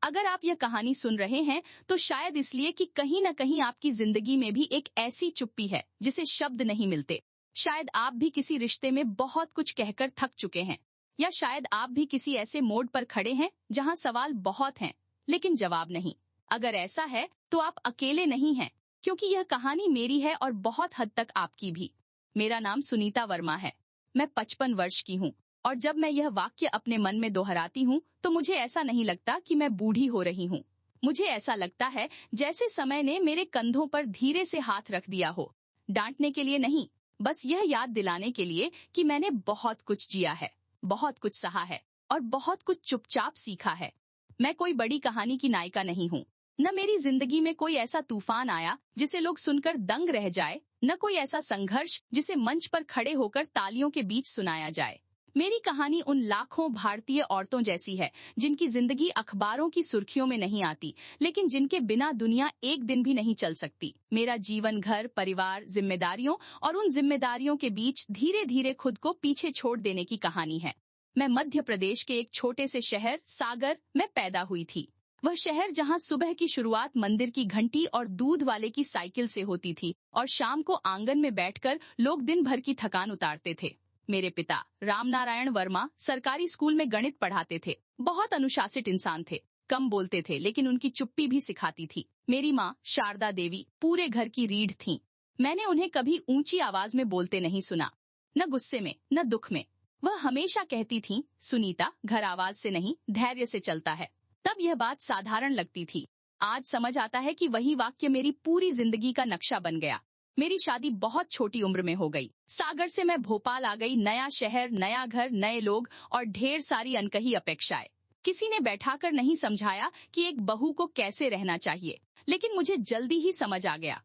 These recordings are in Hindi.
अगर आप यह कहानी सुन रहे हैं तो शायद इसलिए कि कहीं न कहीं आपकी जिंदगी में भी एक ऐसी चुप्पी है जिसे शब्द नहीं मिलते। शायद आप भी किसी रिश्ते में बहुत कुछ कहकर थक चुके हैं, या शायद आप भी किसी ऐसे मोड़ पर खड़े हैं जहां सवाल बहुत हैं लेकिन जवाब नहीं। अगर ऐसा है तो आप अकेले नहीं हैं, क्योंकि यह कहानी मेरी है और बहुत हद तक आपकी भी। मेरा नाम सुनीता वर्मा है। मैं 55 वर्ष की हूँ और जब मैं यह वाक्य अपने मन में दोहराती हूँ तो मुझे ऐसा नहीं लगता कि मैं बूढ़ी हो रही हूँ। मुझे ऐसा लगता है जैसे समय ने मेरे कंधों पर धीरे से हाथ रख दिया हो, डांटने के लिए नहीं, बस यह याद दिलाने के लिए कि मैंने बहुत कुछ जिया है, बहुत कुछ सहा है और बहुत कुछ चुपचाप सीखा है। मैं कोई बड़ी कहानी की नायिका नहीं हूँ। न मेरी जिंदगी में कोई ऐसा तूफान आया जिसे लोग सुनकर दंग रह जाए, न कोई ऐसा संघर्ष जिसे मंच पर खड़े होकर तालियों के बीच सुनाया जाए। मेरी कहानी उन लाखों भारतीय औरतों जैसी है जिनकी जिंदगी अखबारों की सुर्खियों में नहीं आती, लेकिन जिनके बिना दुनिया एक दिन भी नहीं चल सकती। मेरा जीवन घर, परिवार, जिम्मेदारियों और उन जिम्मेदारियों के बीच धीरे धीरे खुद को पीछे छोड़ देने की कहानी है। मैं मध्य प्रदेश के एक छोटे से शहर सागर में पैदा हुई थी। वह शहर जहां सुबह की शुरुआत मंदिर की घंटी और दूध वाले की साइकिल से होती थी और शाम को आंगन में बैठकर लोग दिन भर की थकान उतारते थे। मेरे पिता रामनारायण वर्मा सरकारी स्कूल में गणित पढ़ाते थे। बहुत अनुशासित इंसान थे, कम बोलते थे लेकिन उनकी चुप्पी भी सिखाती थी। मेरी माँ शारदा देवी पूरे घर की रीढ़ थीं। मैंने उन्हें कभी ऊंची आवाज में बोलते नहीं सुना, न गुस्से में न दुख में। वह हमेशा कहती थीं, सुनीता, घर आवाज से नहीं धैर्य से चलता है। तब यह बात साधारण लगती थी। आज समझ आता है कि वही वाक्य मेरी पूरी जिंदगी का नक्शा बन गया। मेरी शादी बहुत छोटी उम्र में हो गई। सागर से मैं भोपाल आ गई, नया शहर, नया घर, नए लोग और ढेर सारी अनकही अपेक्षाएं। किसी ने बैठाकर नहीं समझाया कि एक बहू को कैसे रहना चाहिए, लेकिन मुझे जल्दी ही समझ आ गया।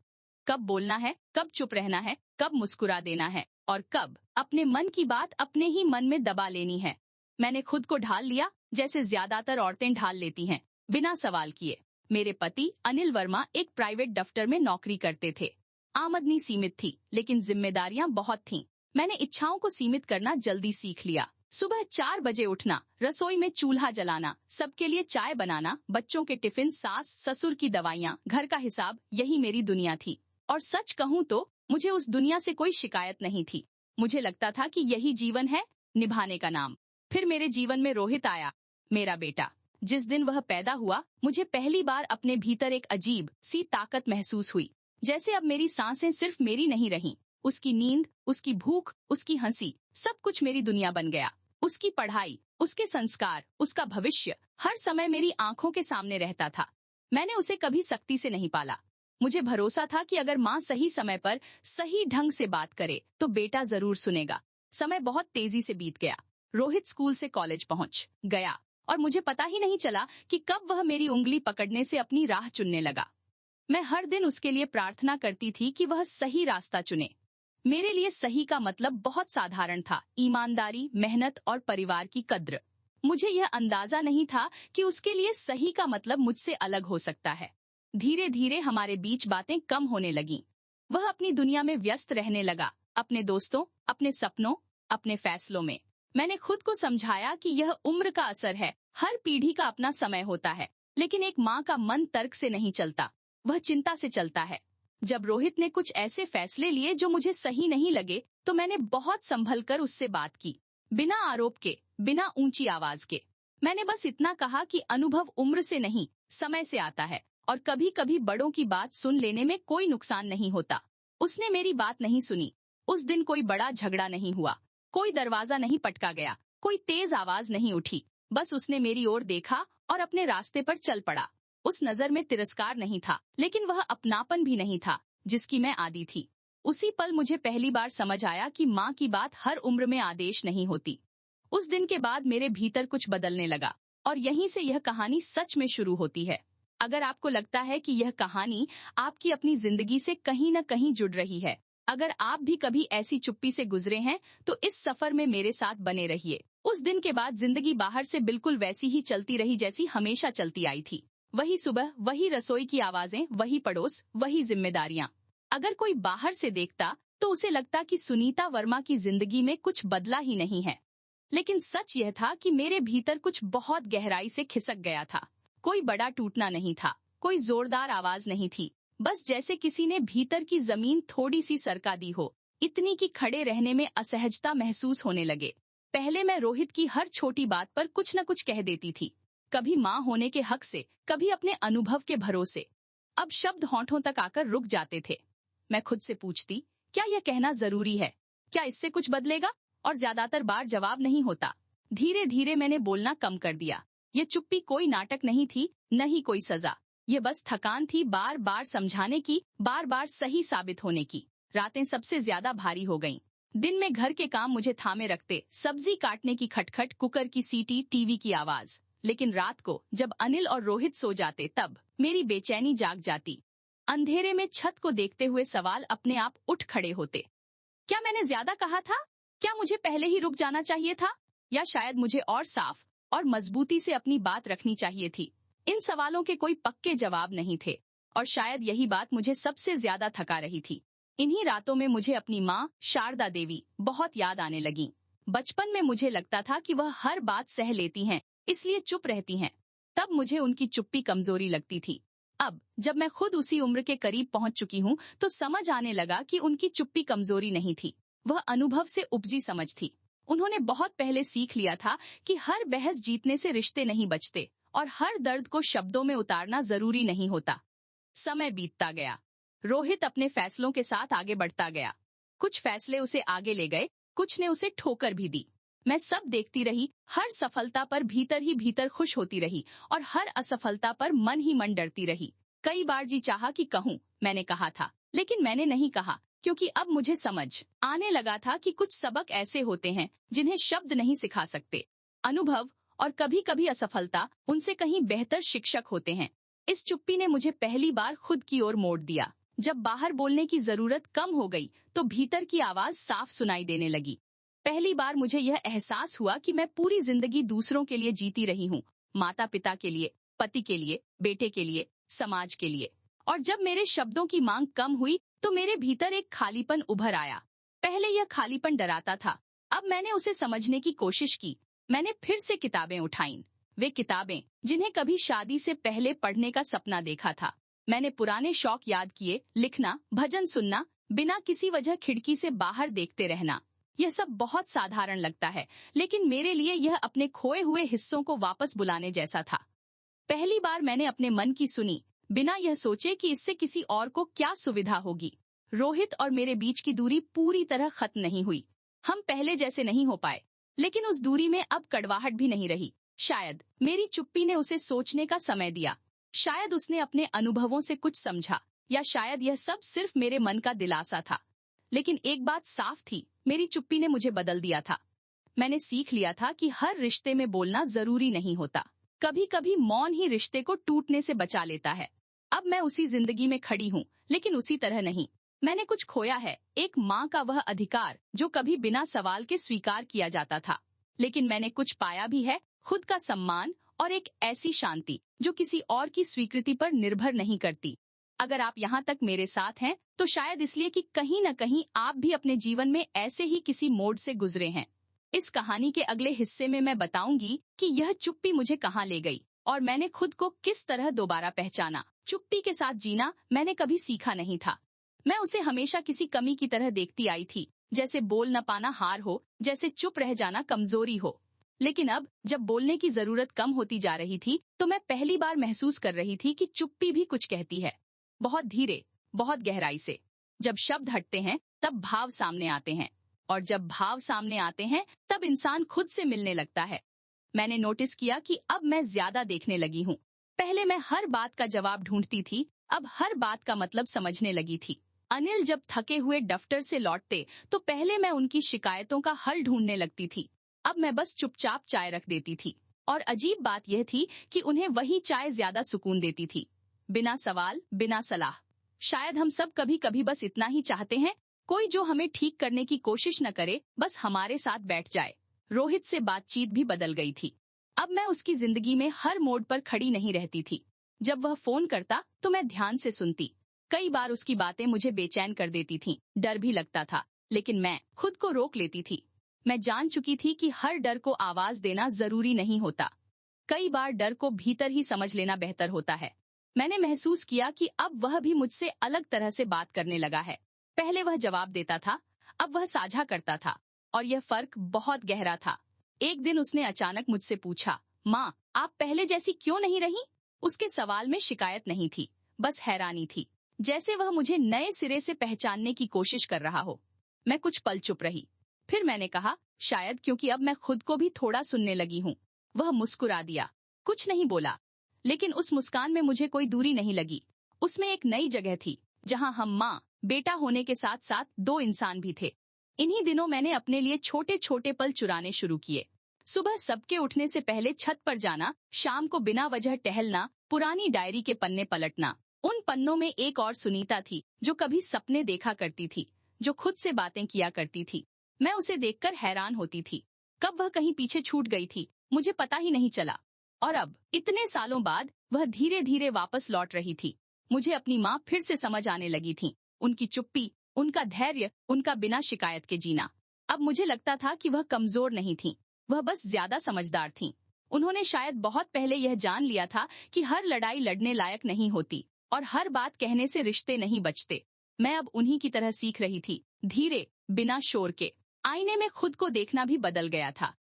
कब बोलना है, कब चुप रहना है, कब मुस्कुरा देना है और कब अपने मन की बात अपने ही मन में दबा लेनी है। मैंने खुद को ढाल लिया जैसे ज्यादातर औरतें ढाल लेती हैं, बिना सवाल किए। मेरे पति अनिल वर्मा एक प्राइवेट दफ्तर में नौकरी करते थे। आमदनी सीमित थी लेकिन जिम्मेदारियां बहुत थीं। मैंने इच्छाओं को सीमित करना जल्दी सीख लिया। सुबह 4 बजे उठना, रसोई में चूल्हा जलाना, सबके लिए चाय बनाना, बच्चों के टिफिन, सास ससुर की दवाइयाँ, घर का हिसाब, यही मेरी दुनिया थी। और सच कहूँ तो मुझे उस दुनिया से कोई शिकायत नहीं थी। मुझे लगता था कि यही जीवन है, निभाने का नाम। फिर मेरे जीवन में रोहित आया, मेरा बेटा। जिस दिन वह पैदा हुआ मुझे पहली बार अपने भीतर एक अजीब सी ताकत महसूस हुई, जैसे अब मेरी सांसें सिर्फ मेरी नहीं रहीं। उसकी नींद, उसकी भूख, उसकी हंसी, सब कुछ मेरी दुनिया बन गया। उसकी पढ़ाई, उसके संस्कार, उसका भविष्य हर समय मेरी आंखों के सामने रहता था। मैंने उसे कभी सख्ती से नहीं पाला। मुझे भरोसा था कि अगर माँ सही समय पर सही ढंग से बात करे तो बेटा जरूर सुनेगा। समय बहुत तेजी से बीत गया। रोहित स्कूल से कॉलेज पहुंच गया और मुझे पता ही नहीं चला कि कब वह मेरी उंगली पकड़ने से अपनी राह चुनने लगा। मैं हर दिन उसके लिए प्रार्थना करती थी कि वह सही रास्ता चुने। मेरे लिए सही का मतलब बहुत साधारण था, ईमानदारी, मेहनत और परिवार की कद्र। मुझे यह अंदाजा नहीं था कि उसके लिए सही का मतलब मुझसे अलग हो सकता है। धीरे धीरे हमारे बीच बातें कम होने लगीं। वह अपनी दुनिया में व्यस्त रहने लगा, अपने दोस्तों, अपने सपनों, अपने फैसलों में। मैंने खुद को समझाया कि यह उम्र का असर है, हर पीढ़ी का अपना समय होता है, लेकिन एक माँ का मन तर्क से नहीं चलता, वह चिंता से चलता है। जब रोहित ने कुछ ऐसे फैसले लिए जो मुझे सही नहीं लगे तो मैंने बहुत संभल कर उससे बात की, बिना आरोप के, बिना ऊंची आवाज के। मैंने बस इतना कहा कि अनुभव उम्र से नहीं, समय से आता है और कभी कभी बड़ों की बात सुन लेने में कोई नुकसान नहीं होता। उसने मेरी बात नहीं सुनी। उस दिन कोई बड़ा झगड़ा नहीं हुआ, कोई दरवाजा नहीं पटका गया, कोई तेज आवाज नहीं उठी। बस उसने मेरी ओर देखा और अपने रास्ते पर चल पड़ा। उस नजर में तिरस्कार नहीं था, लेकिन वह अपनापन भी नहीं था जिसकी मैं आदी थी। उसी पल मुझे पहली बार समझ आया कि माँ की बात हर उम्र में आदेश नहीं होती। उस दिन के बाद मेरे भीतर कुछ बदलने लगा और यहीं से यह कहानी सच में शुरू होती है। अगर आपको लगता है कि यह कहानी आपकी अपनी जिंदगी से कहीं न कहीं जुड़ रही है, अगर आप भी कभी ऐसी चुप्पी से गुजरे हैं, तो इस सफर में मेरे साथ बने रहिए। उस दिन के बाद जिंदगी बाहर से बिल्कुल वैसी ही चलती रही जैसी हमेशा चलती आई थी। वही सुबह, वही रसोई की आवाजें, वही पड़ोस, वही जिम्मेदारियां। अगर कोई बाहर से देखता तो उसे लगता कि सुनीता वर्मा की जिंदगी में कुछ बदला ही नहीं है, लेकिन सच यह था कि मेरे भीतर कुछ बहुत गहराई से खिसक गया था। कोई बड़ा टूटना नहीं था, कोई जोरदार आवाज नहीं थी, बस जैसे किसी ने भीतर की जमीन थोड़ी सी सरका दी हो, इतनी कि खड़े रहने में असहजता महसूस होने लगे। पहले मैं रोहित की हर छोटी बात पर कुछ न कुछ कह देती थी, कभी माँ होने के हक से, कभी अपने अनुभव के भरोसे। अब शब्द होंठों तक आकर रुक जाते थे। मैं खुद से पूछती, क्या यह कहना जरूरी है? क्या इससे कुछ बदलेगा? और ज्यादातर बार जवाब नहीं होता। धीरे धीरे मैंने बोलना कम कर दिया। ये चुप्पी कोई नाटक नहीं थी, न ही कोई सजा। ये बस थकान थी, बार बार समझाने की, बार बार सही साबित होने की। रातें सबसे ज्यादा भारी हो गईं। दिन में घर के काम मुझे थामे रखते, सब्जी काटने की खटखट, कुकर की सीटी, टीवी की आवाज। लेकिन रात को जब अनिल और रोहित सो जाते, तब मेरी बेचैनी जाग जाती। अंधेरे में छत को देखते हुए सवाल अपने आप उठ खड़े होते। क्या मैंने ज्यादा कहा था? क्या मुझे पहले ही रुक जाना चाहिए था? या शायद मुझे और साफ और मजबूती से अपनी बात रखनी चाहिए थी? इन सवालों के कोई पक्के जवाब नहीं थे, और शायद यही बात मुझे सबसे ज्यादा थका रही थी। इन्हीं रातों में मुझे अपनी माँ शारदा देवी बहुत याद आने लगी। बचपन में मुझे लगता था कि वह हर बात सह लेती हैं, इसलिए चुप रहती हैं। तब मुझे उनकी चुप्पी कमजोरी लगती थी। अब जब मैं खुद उसी उम्र के करीब पहुंच चुकी हूँ, तो समझ आने लगा कि उनकी चुप्पी कमजोरी नहीं थी, वह अनुभव से उपजी समझ थी। उन्होंने बहुत पहले सीख लिया था कि हर बहस जीतने से रिश्ते नहीं बचते, और हर दर्द को शब्दों में उतारना जरूरी नहीं होता। समय बीतता गया। रोहित अपने फैसलों के साथ आगे बढ़ता गया। कुछ फैसले उसे आगे ले गए, कुछ ने उसे ठोकर भी दी। मैं सब देखती रही, हर सफलता पर भीतर ही भीतर खुश होती रही, और हर असफलता पर मन ही मन डरती रही। कई बार जी चाहा कि कहूँ, मैंने कहा था, लेकिन मैंने नहीं कहा, क्योंकि अब मुझे समझ आने लगा था कि कुछ सबक ऐसे होते हैं जिन्हें शब्द नहीं सिखा सकते। अनुभव और कभी कभी असफलता उनसे कहीं बेहतर शिक्षक होते हैं। इस चुप्पी ने मुझे पहली बार खुद की ओर मोड़ दिया। जब बाहर बोलने की जरूरत कम हो गई, तो भीतर की आवाज साफ सुनाई देने लगी। पहली बार मुझे यह एहसास हुआ कि मैं पूरी जिंदगी दूसरों के लिए जीती रही हूँ, माता पिता के लिए, पति के लिए, बेटे के लिए, समाज के लिए। और जब मेरे शब्दों की मांग कम हुई, तो मेरे भीतर एक खालीपन उभर आया। पहले यह खालीपन डराता था, अब मैंने उसे समझने की कोशिश की। मैंने फिर से किताबें उठाईं, वे किताबें जिन्हें कभी शादी से पहले पढ़ने का सपना देखा था। मैंने पुराने शौक याद किए, लिखना, भजन सुनना, बिना किसी वजह खिड़की से बाहर देखते रहना। यह सब बहुत साधारण लगता है, लेकिन मेरे लिए यह अपने खोए हुए हिस्सों को वापस बुलाने जैसा था। पहली बार मैंने अपने मन की सुनी, बिना यह सोचे कि इससे किसी और को क्या सुविधा होगी। रोहित और मेरे बीच की दूरी पूरी तरह खत्म नहीं हुई। हम पहले जैसे नहीं हो पाए, लेकिन उस दूरी में अब कड़वाहट भी नहीं रही। शायद मेरी चुप्पी ने उसे सोचने का समय दिया, शायद उसने अपने अनुभवों से कुछ समझा, या शायद यह सब सिर्फ मेरे मन का दिलासा था। लेकिन एक बात साफ थी, मेरी चुप्पी ने मुझे बदल दिया था। मैंने सीख लिया था कि हर रिश्ते में बोलना जरूरी नहीं होता। कभी कभी मौन ही रिश्ते को टूटने से बचा लेता है। अब मैं उसी जिंदगी में खड़ी हूँ, लेकिन उसी तरह नहीं। मैंने कुछ खोया है, एक माँ का वह अधिकार जो कभी बिना सवाल के स्वीकार किया जाता था। लेकिन मैंने कुछ पाया भी है, खुद का सम्मान और एक ऐसी शांति जो किसी और की स्वीकृति पर निर्भर नहीं करती। अगर आप यहाँ तक मेरे साथ हैं, तो शायद इसलिए कि कहीं न कहीं आप भी अपने जीवन में ऐसे ही किसी मोड़ से गुजरे हैं। इस कहानी के अगले हिस्से में मैं बताऊंगी कि यह चुप्पी मुझे कहाँ ले गई, और मैंने खुद को किस तरह दोबारा पहचाना। चुप्पी के साथ जीना मैंने कभी सीखा नहीं था। मैं उसे हमेशा किसी कमी की तरह देखती आई थी, जैसे बोल न पाना हार हो, जैसे चुप रह जाना कमजोरी हो। लेकिन अब जब बोलने की जरूरत कम होती जा रही थी, तो मैं पहली बार महसूस कर रही थी कि चुप्पी भी कुछ कहती है, बहुत धीरे, बहुत गहराई से। जब शब्द हटते हैं, तब भाव सामने आते हैं, और जब भाव सामने आते हैं, तब इंसान खुद से मिलने लगता है। मैंने नोटिस किया कि अब मैं ज्यादा देखने लगी हूँ। पहले मैं हर बात का जवाब ढूंढती थी, अब हर बात का मतलब समझने लगी थी। अनिल जब थके हुए दफ्तर से लौटते, तो पहले मैं उनकी शिकायतों का हल ढूंढने लगती थी। अब मैं बस चुपचाप चाय रख देती थी, और अजीब बात यह थी कि उन्हें वही चाय ज्यादा सुकून देती थी, बिना सवाल, बिना सलाह। शायद हम सब कभी कभी बस इतना ही चाहते हैं, कोई जो हमें ठीक करने की कोशिश न करे, बस हमारे साथ बैठ जाए। रोहित से बातचीत भी बदल गई थी। अब मैं उसकी जिंदगी में हर मोड़ पर खड़ी नहीं रहती थी। जब वह फोन करता, तो मैं ध्यान से सुनती। कई बार उसकी बातें मुझे बेचैन कर देती थीं, डर भी लगता था, लेकिन मैं खुद को रोक लेती थी। मैं जान चुकी थी कि हर डर को आवाज देना जरूरी नहीं होता। कई बार डर को भीतर ही समझ लेना बेहतर होता है। मैंने महसूस किया कि अब वह भी मुझसे अलग तरह से बात करने लगा है। पहले वह जवाब देता था, अब वह साझा करता था, और यह फर्क बहुत गहरा था। एक दिन उसने अचानक मुझसे पूछा, माँ, आप पहले जैसी क्यों नहीं रही? उसके सवाल में शिकायत नहीं थी, बस हैरानी थी, जैसे वह मुझे नए सिरे से पहचानने की कोशिश कर रहा हो। मैं कुछ पल चुप रही। फिर मैंने कहा, शायद क्योंकि अब मैं खुद को भी थोड़ा सुनने लगी हूँ। वह मुस्कुरा दिया, कुछ नहीं बोला, लेकिन उस मुस्कान में मुझे कोई दूरी नहीं लगी। उसमें एक नई जगह थी, जहाँ हम माँ बेटा होने के साथ साथ दो इंसान भी थे। इन्हीं दिनों मैंने अपने लिए छोटे छोटे पल चुराने शुरू किए। सुबह सबके उठने से पहले छत पर जाना, शाम को बिना वजह टहलना, पुरानी डायरी के पन्ने पलटना। उन पन्नों में एक और सुनीता थी, जो कभी सपने देखा करती थी, जो खुद से बातें किया करती थी। मैं उसे देखकर हैरान होती थी। कब वह कहीं पीछे छूट गई थी, मुझे पता ही नहीं चला। और अब इतने सालों बाद वह धीरे धीरे वापस लौट रही थी। मुझे अपनी माँ फिर से समझ आने लगी थी। उनकी चुप्पी, उनका धैर्य, उनका बिना शिकायत के जीना। अब मुझे लगता था कि वह कमजोर नहीं थी, वह बस ज्यादा समझदार थी। उन्होंने शायद बहुत पहले यह जान लिया था कि हर लड़ाई लड़ने लायक नहीं होती और हर बात कहने से रिश्ते नहीं बचते। मैं अब उन्हीं की तरह सीख रही थी, धीरे, बिना शोर के। आईने में खुद को देखना भी बदल गया था।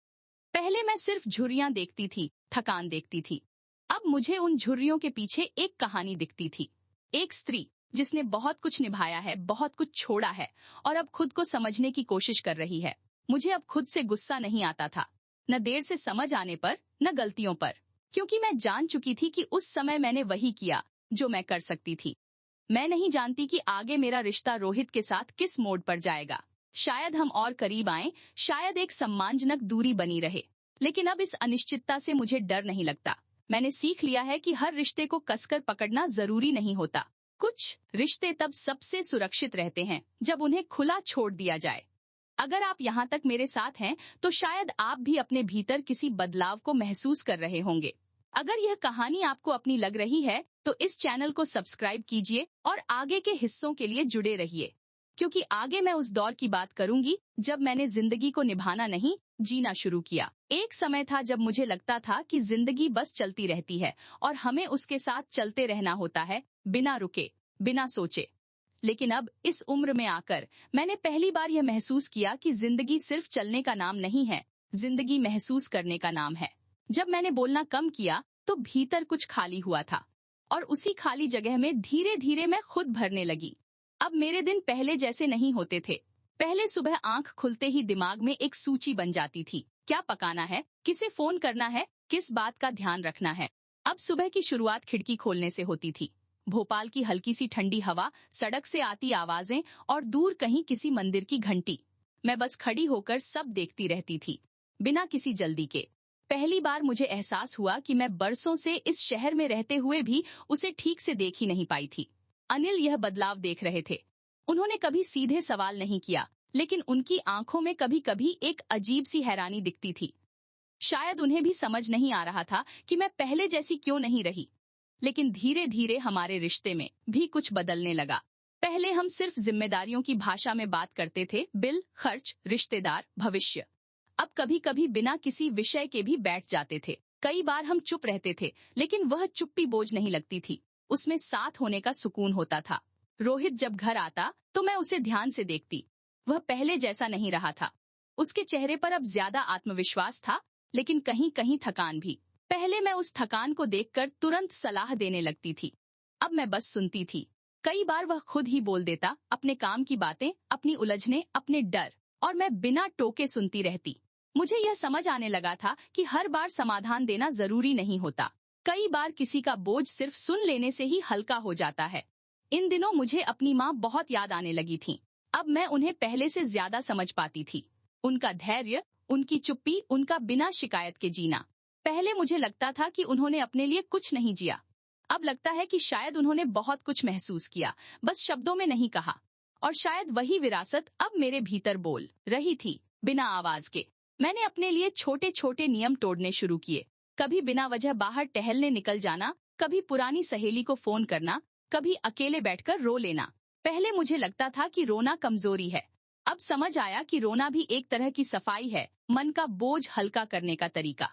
पहले मैं सिर्फ झुर्रियां देखती थी, थकान देखती थी। अब मुझे उन झुर्रियों के पीछे एक कहानी दिखती थी। एक स्त्री जिसने बहुत कुछ निभाया है, बहुत कुछ छोड़ा है, और अब खुद को समझने की कोशिश कर रही है। मुझे अब खुद से गुस्सा नहीं आता था, न देर से समझ आने पर, न गलतियों पर, क्योंकि मैं जान चुकी थी कि उस समय मैंने वही किया जो मैं कर सकती थी। मैं नहीं जानती कि आगे मेरा रिश्ता रोहित के साथ किस मोड़ पर जाएगा। शायद हम और करीब आएं, शायद एक सम्मानजनक दूरी बनी रहे। लेकिन अब इस अनिश्चितता से मुझे डर नहीं लगता। मैंने सीख लिया है कि हर रिश्ते को कसकर पकड़ना जरूरी नहीं होता। कुछ रिश्ते तब सबसे सुरक्षित रहते हैं जब उन्हें खुला छोड़ दिया जाए। अगर आप यहाँ तक मेरे साथ हैं, तो शायद आप भी अपने भीतर किसी बदलाव को महसूस कर रहे होंगे। अगर यह कहानी आपको अपनी लग रही है, तो इस चैनल को सब्सक्राइब कीजिए और आगे के हिस्सों के लिए जुड़े रहिए, क्योंकि आगे मैं उस दौर की बात करूंगी जब मैंने जिंदगी को निभाना नहीं, जीना शुरू किया। एक समय था जब मुझे लगता था कि जिंदगी बस चलती रहती है और हमें उसके साथ चलते रहना होता है, बिना रुके, बिना सोचे। लेकिन अब इस उम्र में आकर मैंने पहली बार यह महसूस किया कि जिंदगी सिर्फ चलने का नाम नहीं है, जिंदगी महसूस करने का नाम है। जब मैंने बोलना कम किया, तो भीतर कुछ खाली हुआ था, और उसी खाली जगह में धीरे धीरे मैं खुद भरने लगी। अब मेरे दिन पहले जैसे नहीं होते थे। पहले सुबह आंख खुलते ही दिमाग में एक सूची बन जाती थी, क्या पकाना है, किसे फोन करना है, किस बात का ध्यान रखना है। अब सुबह की शुरुआत खिड़की खोलने से होती थी। भोपाल की हल्की सी ठंडी हवा, सड़क से आती आवाजें, और दूर कहीं किसी मंदिर की घंटी। मैं बस खड़ी होकर सब देखती रहती थी, बिना किसी जल्दी के। पहली बार मुझे एहसास हुआ कि मैं बरसों से इस शहर में रहते हुए भी उसे ठीक से देख ही नहीं पाई थी। अनिल यह बदलाव देख रहे थे। उन्होंने कभी सीधे सवाल नहीं किया, लेकिन उनकी आंखों में कभी कभी एक अजीब सी हैरानी दिखती थी। शायद उन्हें भी समझ नहीं आ रहा था कि मैं पहले जैसी क्यों नहीं रही। लेकिन धीरे धीरे हमारे रिश्ते में भी कुछ बदलने लगा। पहले हम सिर्फ जिम्मेदारियों की भाषा में बात करते थे, बिल, खर्च, रिश्तेदार, भविष्य। अब कभी कभी बिना किसी विषय के भी बैठ जाते थे। कई बार हम चुप रहते थे, लेकिन वह चुप्पी बोझ नहीं लगती थी, उसमें साथ होने का सुकून होता था। रोहित जब घर आता तो मैं उसे ध्यान से देखती। वह पहले जैसा नहीं रहा था। उसके चेहरे पर अब ज्यादा आत्मविश्वास था, लेकिन कहीं कहीं थकान भी। पहले मैं उस थकान को देखकर तुरंत सलाह देने लगती थी, अब मैं बस सुनती थी। कई बार वह खुद ही बोल देता, अपने काम की बातें, अपनी उलझने, अपने डर, और मैं बिना टोके सुनती रहती। मुझे यह समझ आने लगा था कि हर बार समाधान देना जरूरी नहीं होता। कई बार किसी का बोझ सिर्फ सुन लेने से ही हल्का हो जाता है। इन दिनों मुझे अपनी माँ बहुत याद आने लगी थी। अब मैं उन्हें पहले से ज्यादा समझ पाती थी। उनका धैर्य, उनकी चुप्पी, उनका बिना शिकायत के जीना। पहले मुझे लगता था कि उन्होंने अपने लिए कुछ नहीं जिया। अब लगता है कि शायद उन्होंने बहुत कुछ महसूस किया, बस शब्दों में नहीं कहा। और शायद वही विरासत अब मेरे भीतर बोल रही थी, बिना आवाज के। मैंने अपने लिए छोटे छोटे नियम तोड़ने शुरू किए। कभी बिना वजह बाहर टहलने निकल जाना, कभी पुरानी सहेली को फोन करना, कभी अकेले बैठकर रो लेना। पहले मुझे लगता था कि रोना कमजोरी है। अब समझ आया कि रोना भी एक तरह की सफाई है, मन का बोझ हल्का करने का तरीका।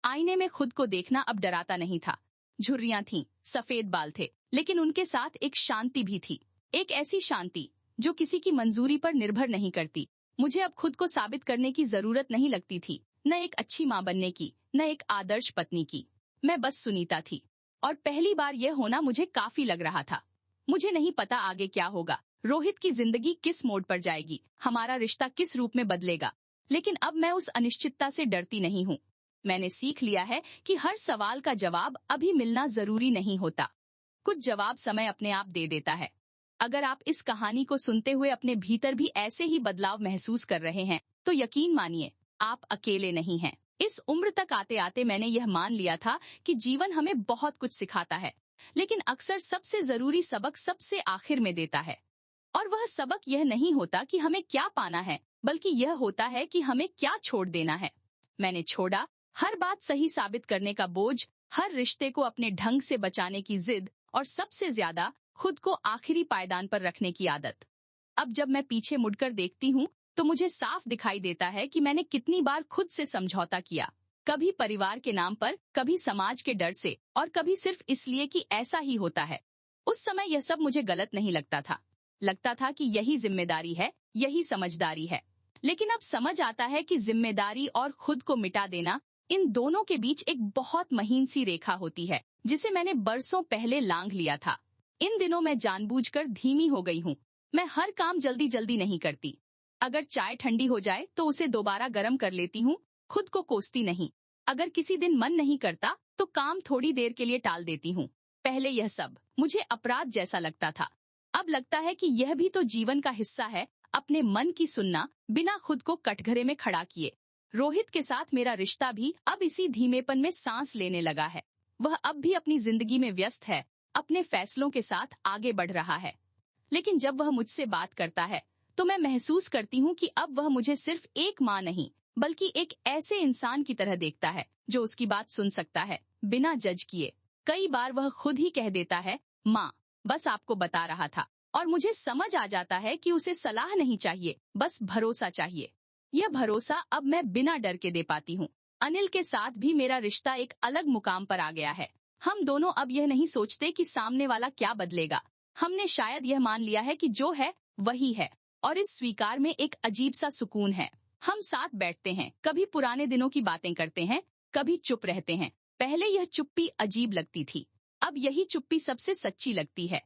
आईने में खुद को देखना अब डराता नहीं था। झुर्रियां थीं, सफेद बाल थे, लेकिन उनके साथ एक शांति भी थी। एक ऐसी शांति जो किसी की मंजूरी पर निर्भर नहीं करती। मुझे अब खुद को साबित करने की जरूरत नहीं लगती थी, न एक अच्छी माँ बनने की, न एक आदर्श पत्नी की। मैं बस सुनीता थी, और पहली बार यह होना मुझे काफी लग रहा था। मुझे नहीं पता आगे क्या होगा, रोहित की जिंदगी किस मोड़ पर जाएगी, हमारा रिश्ता किस रूप में बदलेगा। लेकिन अब मैं उस अनिश्चितता से डरती नहीं हूँ। मैंने सीख लिया है कि हर सवाल का जवाब अभी मिलना जरूरी नहीं होता। कुछ जवाब समय अपने आप दे देता है। अगर आप इस कहानी को सुनते हुए अपने भीतर भी ऐसे ही बदलाव महसूस कर रहे हैं, तो यकीन मानिए, आप अकेले नहीं हैं। इस उम्र तक आते आते मैंने यह मान लिया था कि जीवन हमें बहुत कुछ सिखाता है, लेकिन अक्सर सबसे जरूरी सबक सबसे आखिर में देता है। और वह सबक यह नहीं होता कि हमें क्या पाना है, बल्कि यह होता है कि हमें क्या छोड़ देना है। मैंने छोड़ा हर बात सही साबित करने का बोझ, हर रिश्ते को अपने ढंग से बचाने की जिद, और सबसे ज्यादा खुद को आखिरी पायदान पर रखने की आदत। अब जब मैं पीछे मुड़कर देखती हूँ, तो मुझे साफ दिखाई देता है कि मैंने कितनी बार खुद से समझौता किया। कभी परिवार के नाम पर, कभी समाज के डर से, और कभी सिर्फ इसलिए कि ऐसा ही होता है। उस समय यह सब मुझे गलत नहीं लगता था। लगता था कि यही जिम्मेदारी है, यही समझदारी है। लेकिन अब समझ आता है कि जिम्मेदारी और खुद को मिटा देना, इन दोनों के बीच एक बहुत महीन सी रेखा होती है, जिसे मैंने बरसों पहले लांघ लिया था। इन दिनों मैं जानबूझकर धीमी हो गई हूँ। मैं हर काम जल्दी जल्दी नहीं करती। अगर चाय ठंडी हो जाए तो उसे दोबारा गर्म कर लेती हूँ, खुद को कोसती नहीं। अगर किसी दिन मन नहीं करता तो काम थोड़ी देर के लिए टाल देती हूँ। पहले यह सब मुझे अपराध जैसा लगता था। अब लगता है कि यह भी तो जीवन का हिस्सा है, अपने मन की सुनना, बिना खुद को कटघरे में खड़ा किए। रोहित के साथ मेरा रिश्ता भी अब इसी धीमेपन में सांस लेने लगा है। वह अब भी अपनी जिंदगी में व्यस्त है, अपने फैसलों के साथ आगे बढ़ रहा है। लेकिन जब वह मुझसे बात करता है, तो मैं महसूस करती हूँ कि अब वह मुझे सिर्फ एक माँ नहीं, बल्कि एक ऐसे इंसान की तरह देखता है जो उसकी बात सुन सकता है, बिना जज किए। कई बार वह खुद ही कह देता है, माँ, बस आपको बता रहा था। और मुझे समझ आ जाता है कि उसे सलाह नहीं चाहिए, बस भरोसा चाहिए। यह भरोसा अब मैं बिना डर के दे पाती हूँ। अनिल के साथ भी मेरा रिश्ता एक अलग मुकाम पर आ गया है। हम दोनों अब यह नहीं सोचते कि सामने वाला क्या बदलेगा। हमने शायद यह मान लिया है कि जो है वही है, और इस स्वीकार में एक अजीब सा सुकून है। हम साथ बैठते हैं, कभी पुराने दिनों की बातें करते हैं, कभी चुप रहते हैं। पहले यह चुप्पी अजीब लगती थी, अब यही चुप्पी सबसे सच्ची लगती है।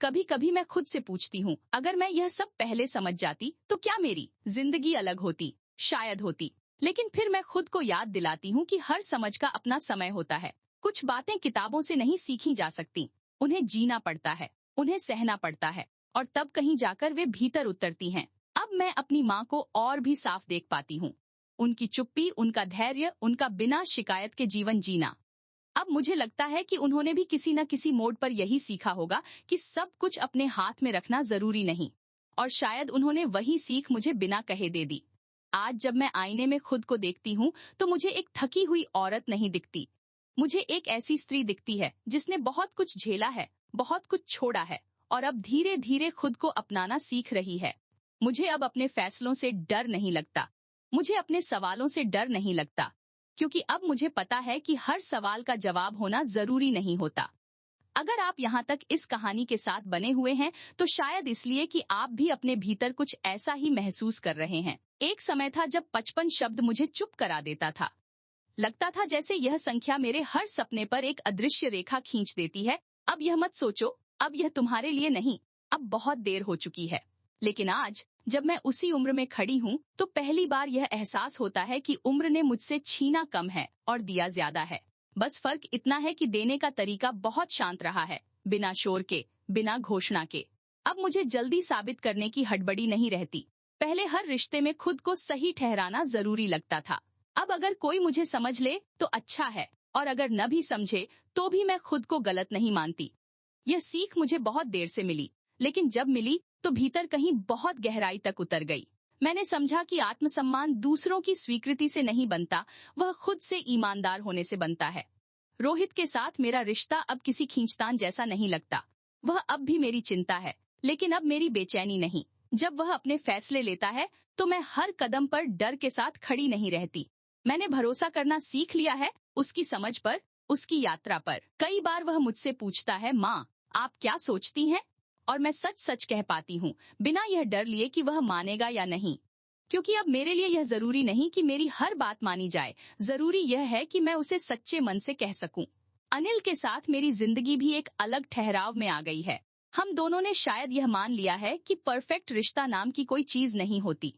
कभी कभी मैं खुद से पूछती हूँ, अगर मैं यह सब पहले समझ जाती तो क्या मेरी जिंदगी अलग होती? शायद होती। लेकिन फिर मैं खुद को याद दिलाती हूँ कि हर समझ का अपना समय होता है। कुछ बातें किताबों से नहीं सीखी जा सकती, उन्हें जीना पड़ता है, उन्हें सहना पड़ता है, और तब कहीं जाकर वे भीतर उतरती हैं। अब मैं अपनी माँ को और भी साफ देख पाती हूँ। उनकी चुप्पी, उनका धैर्य, उनका बिना शिकायत के जीवन जीना। अब मुझे लगता है कि उन्होंने भी किसी न किसी मोड़ पर यही सीखा होगा कि सब कुछ अपने हाथ में रखना जरूरी नहीं, और शायद उन्होंने वही सीख मुझे बिना कहे दे दी। आज जब मैं आईने में खुद को देखती हूँ, तो मुझे एक थकी हुई औरत नहीं दिखती। मुझे एक ऐसी स्त्री दिखती है जिसने बहुत कुछ झेला है, बहुत कुछ छोड़ा है, और अब धीरे धीरे खुद को अपनाना सीख रही है। मुझे अब अपने फैसलों से डर नहीं लगता, मुझे अपने सवालों से डर नहीं लगता, क्योंकि अब मुझे पता है कि हर सवाल का जवाब होना जरूरी नहीं होता। अगर आप यहाँ तक इस कहानी के साथ बने हुए हैं, तो शायद इसलिए कि आप भी अपने भीतर कुछ ऐसा ही महसूस कर रहे हैं। एक समय था जब 55 शब्द मुझे चुप करा देता था। लगता था जैसे यह संख्या मेरे हर सपने पर एक अदृश्य रेखा खींच देती है। अब यह मत सोचो, अब यह तुम्हारे लिए नहीं, अब बहुत देर हो चुकी है। लेकिन आज जब मैं उसी उम्र में खड़ी हूँ, तो पहली बार यह एहसास होता है कि उम्र ने मुझसे छीना कम है और दिया ज्यादा है। बस फर्क इतना है कि देने का तरीका बहुत शांत रहा है, बिना शोर के, बिना घोषणा के। अब मुझे जल्दी साबित करने की हड़बड़ी नहीं रहती। पहले हर रिश्ते में खुद को सही ठहराना जरूरी लगता था। अब अगर कोई मुझे समझ ले तो अच्छा है, और अगर न भी समझे तो भी मैं खुद को गलत नहीं मानती। यह सीख मुझे बहुत देर से मिली, लेकिन जब मिली तो भीतर कहीं बहुत गहराई तक उतर गई। मैंने समझा कि आत्मसम्मान दूसरों की स्वीकृति से नहीं बनता, वह खुद से ईमानदार होने से बनता है। रोहित के साथ मेरा रिश्ता अब किसी खींचतान जैसा नहीं लगता। वह अब भी मेरी चिंता है, लेकिन अब मेरी बेचैनी नहीं। जब वह अपने फैसले लेता है तो मैं हर कदम पर डर के साथ खड़ी नहीं रहती। मैंने भरोसा करना सीख लिया है उसकी समझ पर, उसकी यात्रा पर। कई बार वह मुझसे पूछता है, माँ आप क्या सोचती हैं? और मैं सच सच कह पाती हूँ, बिना यह डर लिए कि वह मानेगा या नहीं। क्योंकि अब मेरे लिए यह जरूरी नहीं कि मेरी हर बात मानी जाए, जरूरी यह है कि मैं उसे सच्चे मन से कह सकूं। अनिल के साथ मेरी जिंदगी भी एक अलग ठहराव में आ गई है। हम दोनों ने शायद यह मान लिया है कि परफेक्ट रिश्ता नाम की कोई चीज नहीं होती।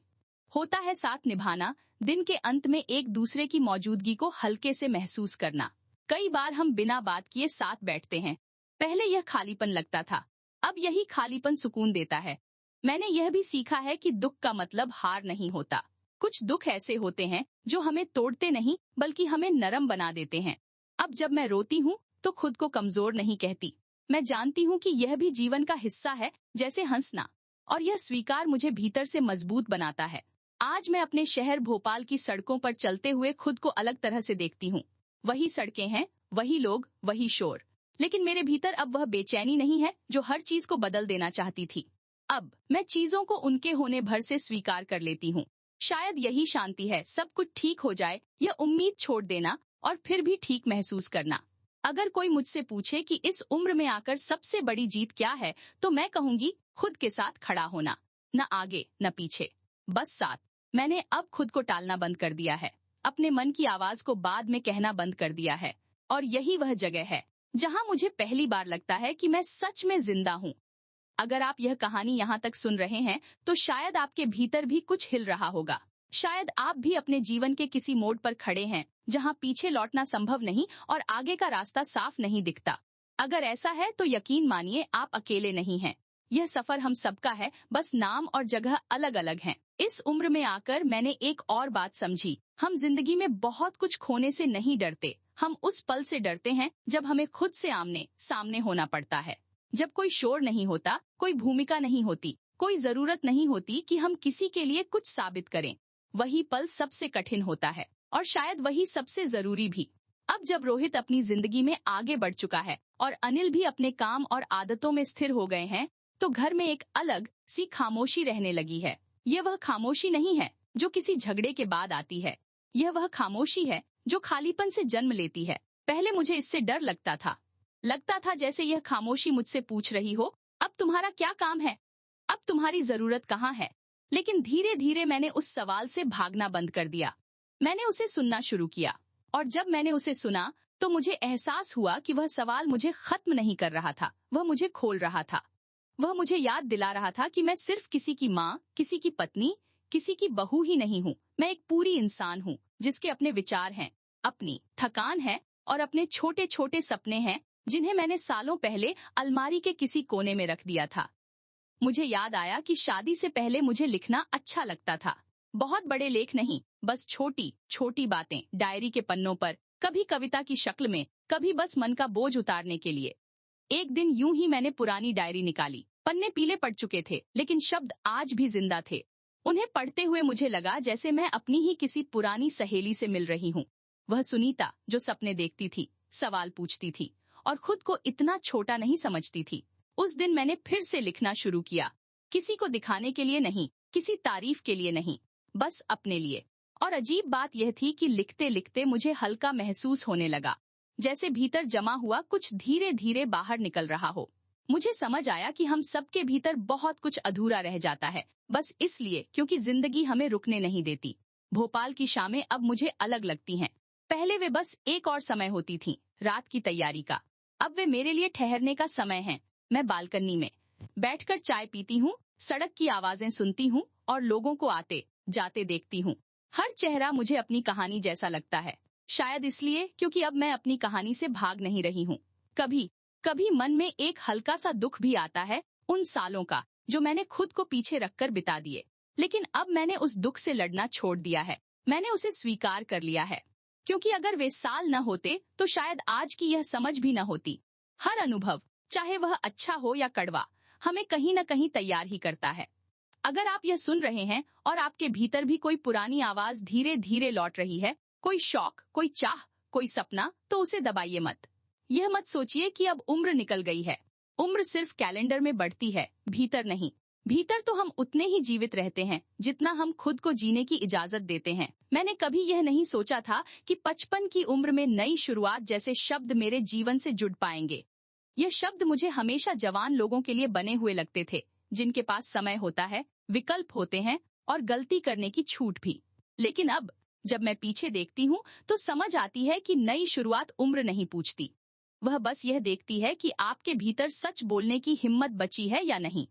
होता है साथ निभाना, दिन के अंत में एक दूसरे की मौजूदगी को हल्के से महसूस करना। कई बार हम बिना बात किए साथ बैठते हैं। पहले यह खालीपन लगता था, अब यही खालीपन सुकून देता है। मैंने यह भी सीखा है कि दुख का मतलब हार नहीं होता। कुछ दुख ऐसे होते हैं जो हमें तोड़ते नहीं बल्कि हमें नरम बना देते हैं। अब जब मैं रोती हूँ तो खुद को कमजोर नहीं कहती। मैं जानती हूँ कि यह भी जीवन का हिस्सा है, जैसे हंसना, और यह स्वीकार मुझे भीतर से मजबूत बनाता है। आज मैं अपने शहर भोपाल की सड़कों पर चलते हुए खुद को अलग तरह से देखती हूँ। वही सड़कें हैं, वही लोग, वही शोर, लेकिन मेरे भीतर अब वह बेचैनी नहीं है जो हर चीज को बदल देना चाहती थी। अब मैं चीजों को उनके होने भर से स्वीकार कर लेती हूँ। शायद यही शांति है, सब कुछ ठीक हो जाए, यह उम्मीद छोड़ देना और फिर भी ठीक महसूस करना। अगर कोई मुझसे पूछे कि इस उम्र में आकर सबसे बड़ी जीत क्या है, तो मैं कहूंगी खुद के साथ खड़ा होना। न आगे न पीछे, बस साथ। मैंने अब खुद को टालना बंद कर दिया है, अपने मन की आवाज को बाद में कहना बंद कर दिया है। और यही वह जगह है जहां मुझे पहली बार लगता है कि मैं सच में जिंदा हूँ। अगर आप यह कहानी यहाँ तक सुन रहे हैं तो शायद आपके भीतर भी कुछ हिल रहा होगा। शायद आप भी अपने जीवन के किसी मोड़ पर खड़े हैं जहाँ पीछे लौटना संभव नहीं और आगे का रास्ता साफ नहीं दिखता। अगर ऐसा है तो यकीन मानिए आप अकेले नहीं हैं। यह सफर हम सबका है, बस नाम और जगह अलग अलग हैं। इस उम्र में आकर मैंने एक और बात समझी, हम जिंदगी में बहुत कुछ खोने से नहीं डरते, हम उस पल से डरते हैं जब हमें खुद से आमने सामने होना पड़ता है। जब कोई शोर नहीं होता, कोई भूमिका नहीं होती, कोई जरूरत नहीं होती कि हम किसी के लिए कुछ साबित करें, वही पल सबसे कठिन होता है और शायद वही सबसे जरूरी भी। अब जब रोहित अपनी जिंदगी में आगे बढ़ चुका है और अनिल भी अपने काम और आदतों में स्थिर हो गए हैं, तो घर में एक अलग सी खामोशी रहने लगी है। यह वह खामोशी नहीं है जो किसी झगड़े के बाद आती है, यह वह खामोशी है जो खालीपन से जन्म लेती है। पहले मुझे इससे डर लगता था जैसे यह खामोशी मुझसे पूछ रही हो, अब तुम्हारा क्या काम है, अब तुम्हारी जरूरत कहाँ है। लेकिन धीरे धीरे मैंने उस सवाल से भागना बंद कर दिया। मैंने उसे सुनना शुरू किया और जब मैंने उसे सुना तो मुझे एहसास हुआ कि वह सवाल मुझे खत्म नहीं कर रहा था, वह मुझे खोल रहा था। वह मुझे याद दिला रहा था कि मैं सिर्फ किसी की माँ, किसी की पत्नी, किसी की बहू ही नहीं हूँ। मैं एक पूरी इंसान हूँ जिसके अपने विचार हैं, अपनी थकान है और अपने छोटे छोटे सपने हैं जिन्हें मैंने सालों पहले अलमारी के किसी कोने में रख दिया था। मुझे याद आया कि शादी से पहले मुझे लिखना अच्छा लगता था। बहुत बड़े लेख नहीं, बस छोटी छोटी बातें डायरी के पन्नों पर, कभी कविता की शक्ल में, कभी बस मन का बोझ उतारने के लिए। एक दिन यूं ही मैंने पुरानी डायरी निकाली। पन्ने पीले पड़ चुके थे लेकिन शब्द आज भी जिंदा थे। उन्हें पढ़ते हुए मुझे लगा जैसे मैं अपनी ही किसी पुरानी सहेली से मिल रही हूँ। वह सुनीता जो सपने देखती थी, सवाल पूछती थी और खुद को इतना छोटा नहीं समझती थी। उस दिन मैंने फिर से लिखना शुरू किया, किसी को दिखाने के लिए नहीं, किसी तारीफ के लिए नहीं, बस अपने लिए। और अजीब बात यह थी कि लिखते लिखते मुझे हल्का महसूस होने लगा, जैसे भीतर जमा हुआ कुछ धीरे धीरे बाहर निकल रहा हो। मुझे समझ आया कि हम सबके भीतर बहुत कुछ अधूरा रह जाता है, बस इसलिए क्योंकि जिंदगी हमें रुकने नहीं देती। भोपाल की शामें अब मुझे अलग लगती हैं। पहले वे बस एक और समय होती थीं, रात की तैयारी का। अब वे मेरे लिए ठहरने का समय है। मैं बालकनी में बैठकर चाय पीती हूँ, सड़क की आवाजें सुनती हूँ और लोगों को आते जाते देखती हूँ। हर चेहरा मुझे अपनी कहानी जैसा लगता है, शायद इसलिए क्योंकि अब मैं अपनी कहानी से भाग नहीं रही हूँ। कभी कभी मन में एक हल्का सा दुख भी आता है उन सालों का जो मैंने खुद को पीछे रखकर बिता दिए। लेकिन अब मैंने उस दुख से लड़ना छोड़ दिया है, मैंने उसे स्वीकार कर लिया है। क्योंकि अगर वे साल न होते तो शायद आज की यह समझ भी न होती। हर अनुभव, चाहे वह अच्छा हो या कड़वा, हमें कहीं न कहीं तैयार ही करता है। अगर आप यह सुन रहे हैं और आपके भीतर भी कोई पुरानी आवाज धीरे धीरे लौट रही है, कोई शौक, कोई चाह, कोई सपना, तो उसे दबाइए मत। यह मत सोचिए कि अब उम्र निकल गई है। उम्र सिर्फ कैलेंडर में बढ़ती है, भीतर नहीं। भीतर तो हम उतने ही जीवित रहते हैं जितना हम खुद को जीने की इजाजत देते हैं। मैंने कभी यह नहीं सोचा था कि 55 की उम्र में नई शुरुआत जैसे शब्द मेरे जीवन से जुड़ पाएंगे। ये शब्द मुझे हमेशा जवान लोगों के लिए बने हुए लगते थे, जिनके पास समय होता है, विकल्प होते हैं और गलती करने की छूट भी। लेकिन अब जब मैं पीछे देखती हूँ तो समझ आती है कि नई शुरुआत उम्र नहीं पूछती। वह बस यह देखती है कि आपके भीतर सच बोलने की हिम्मत बची है या नहीं।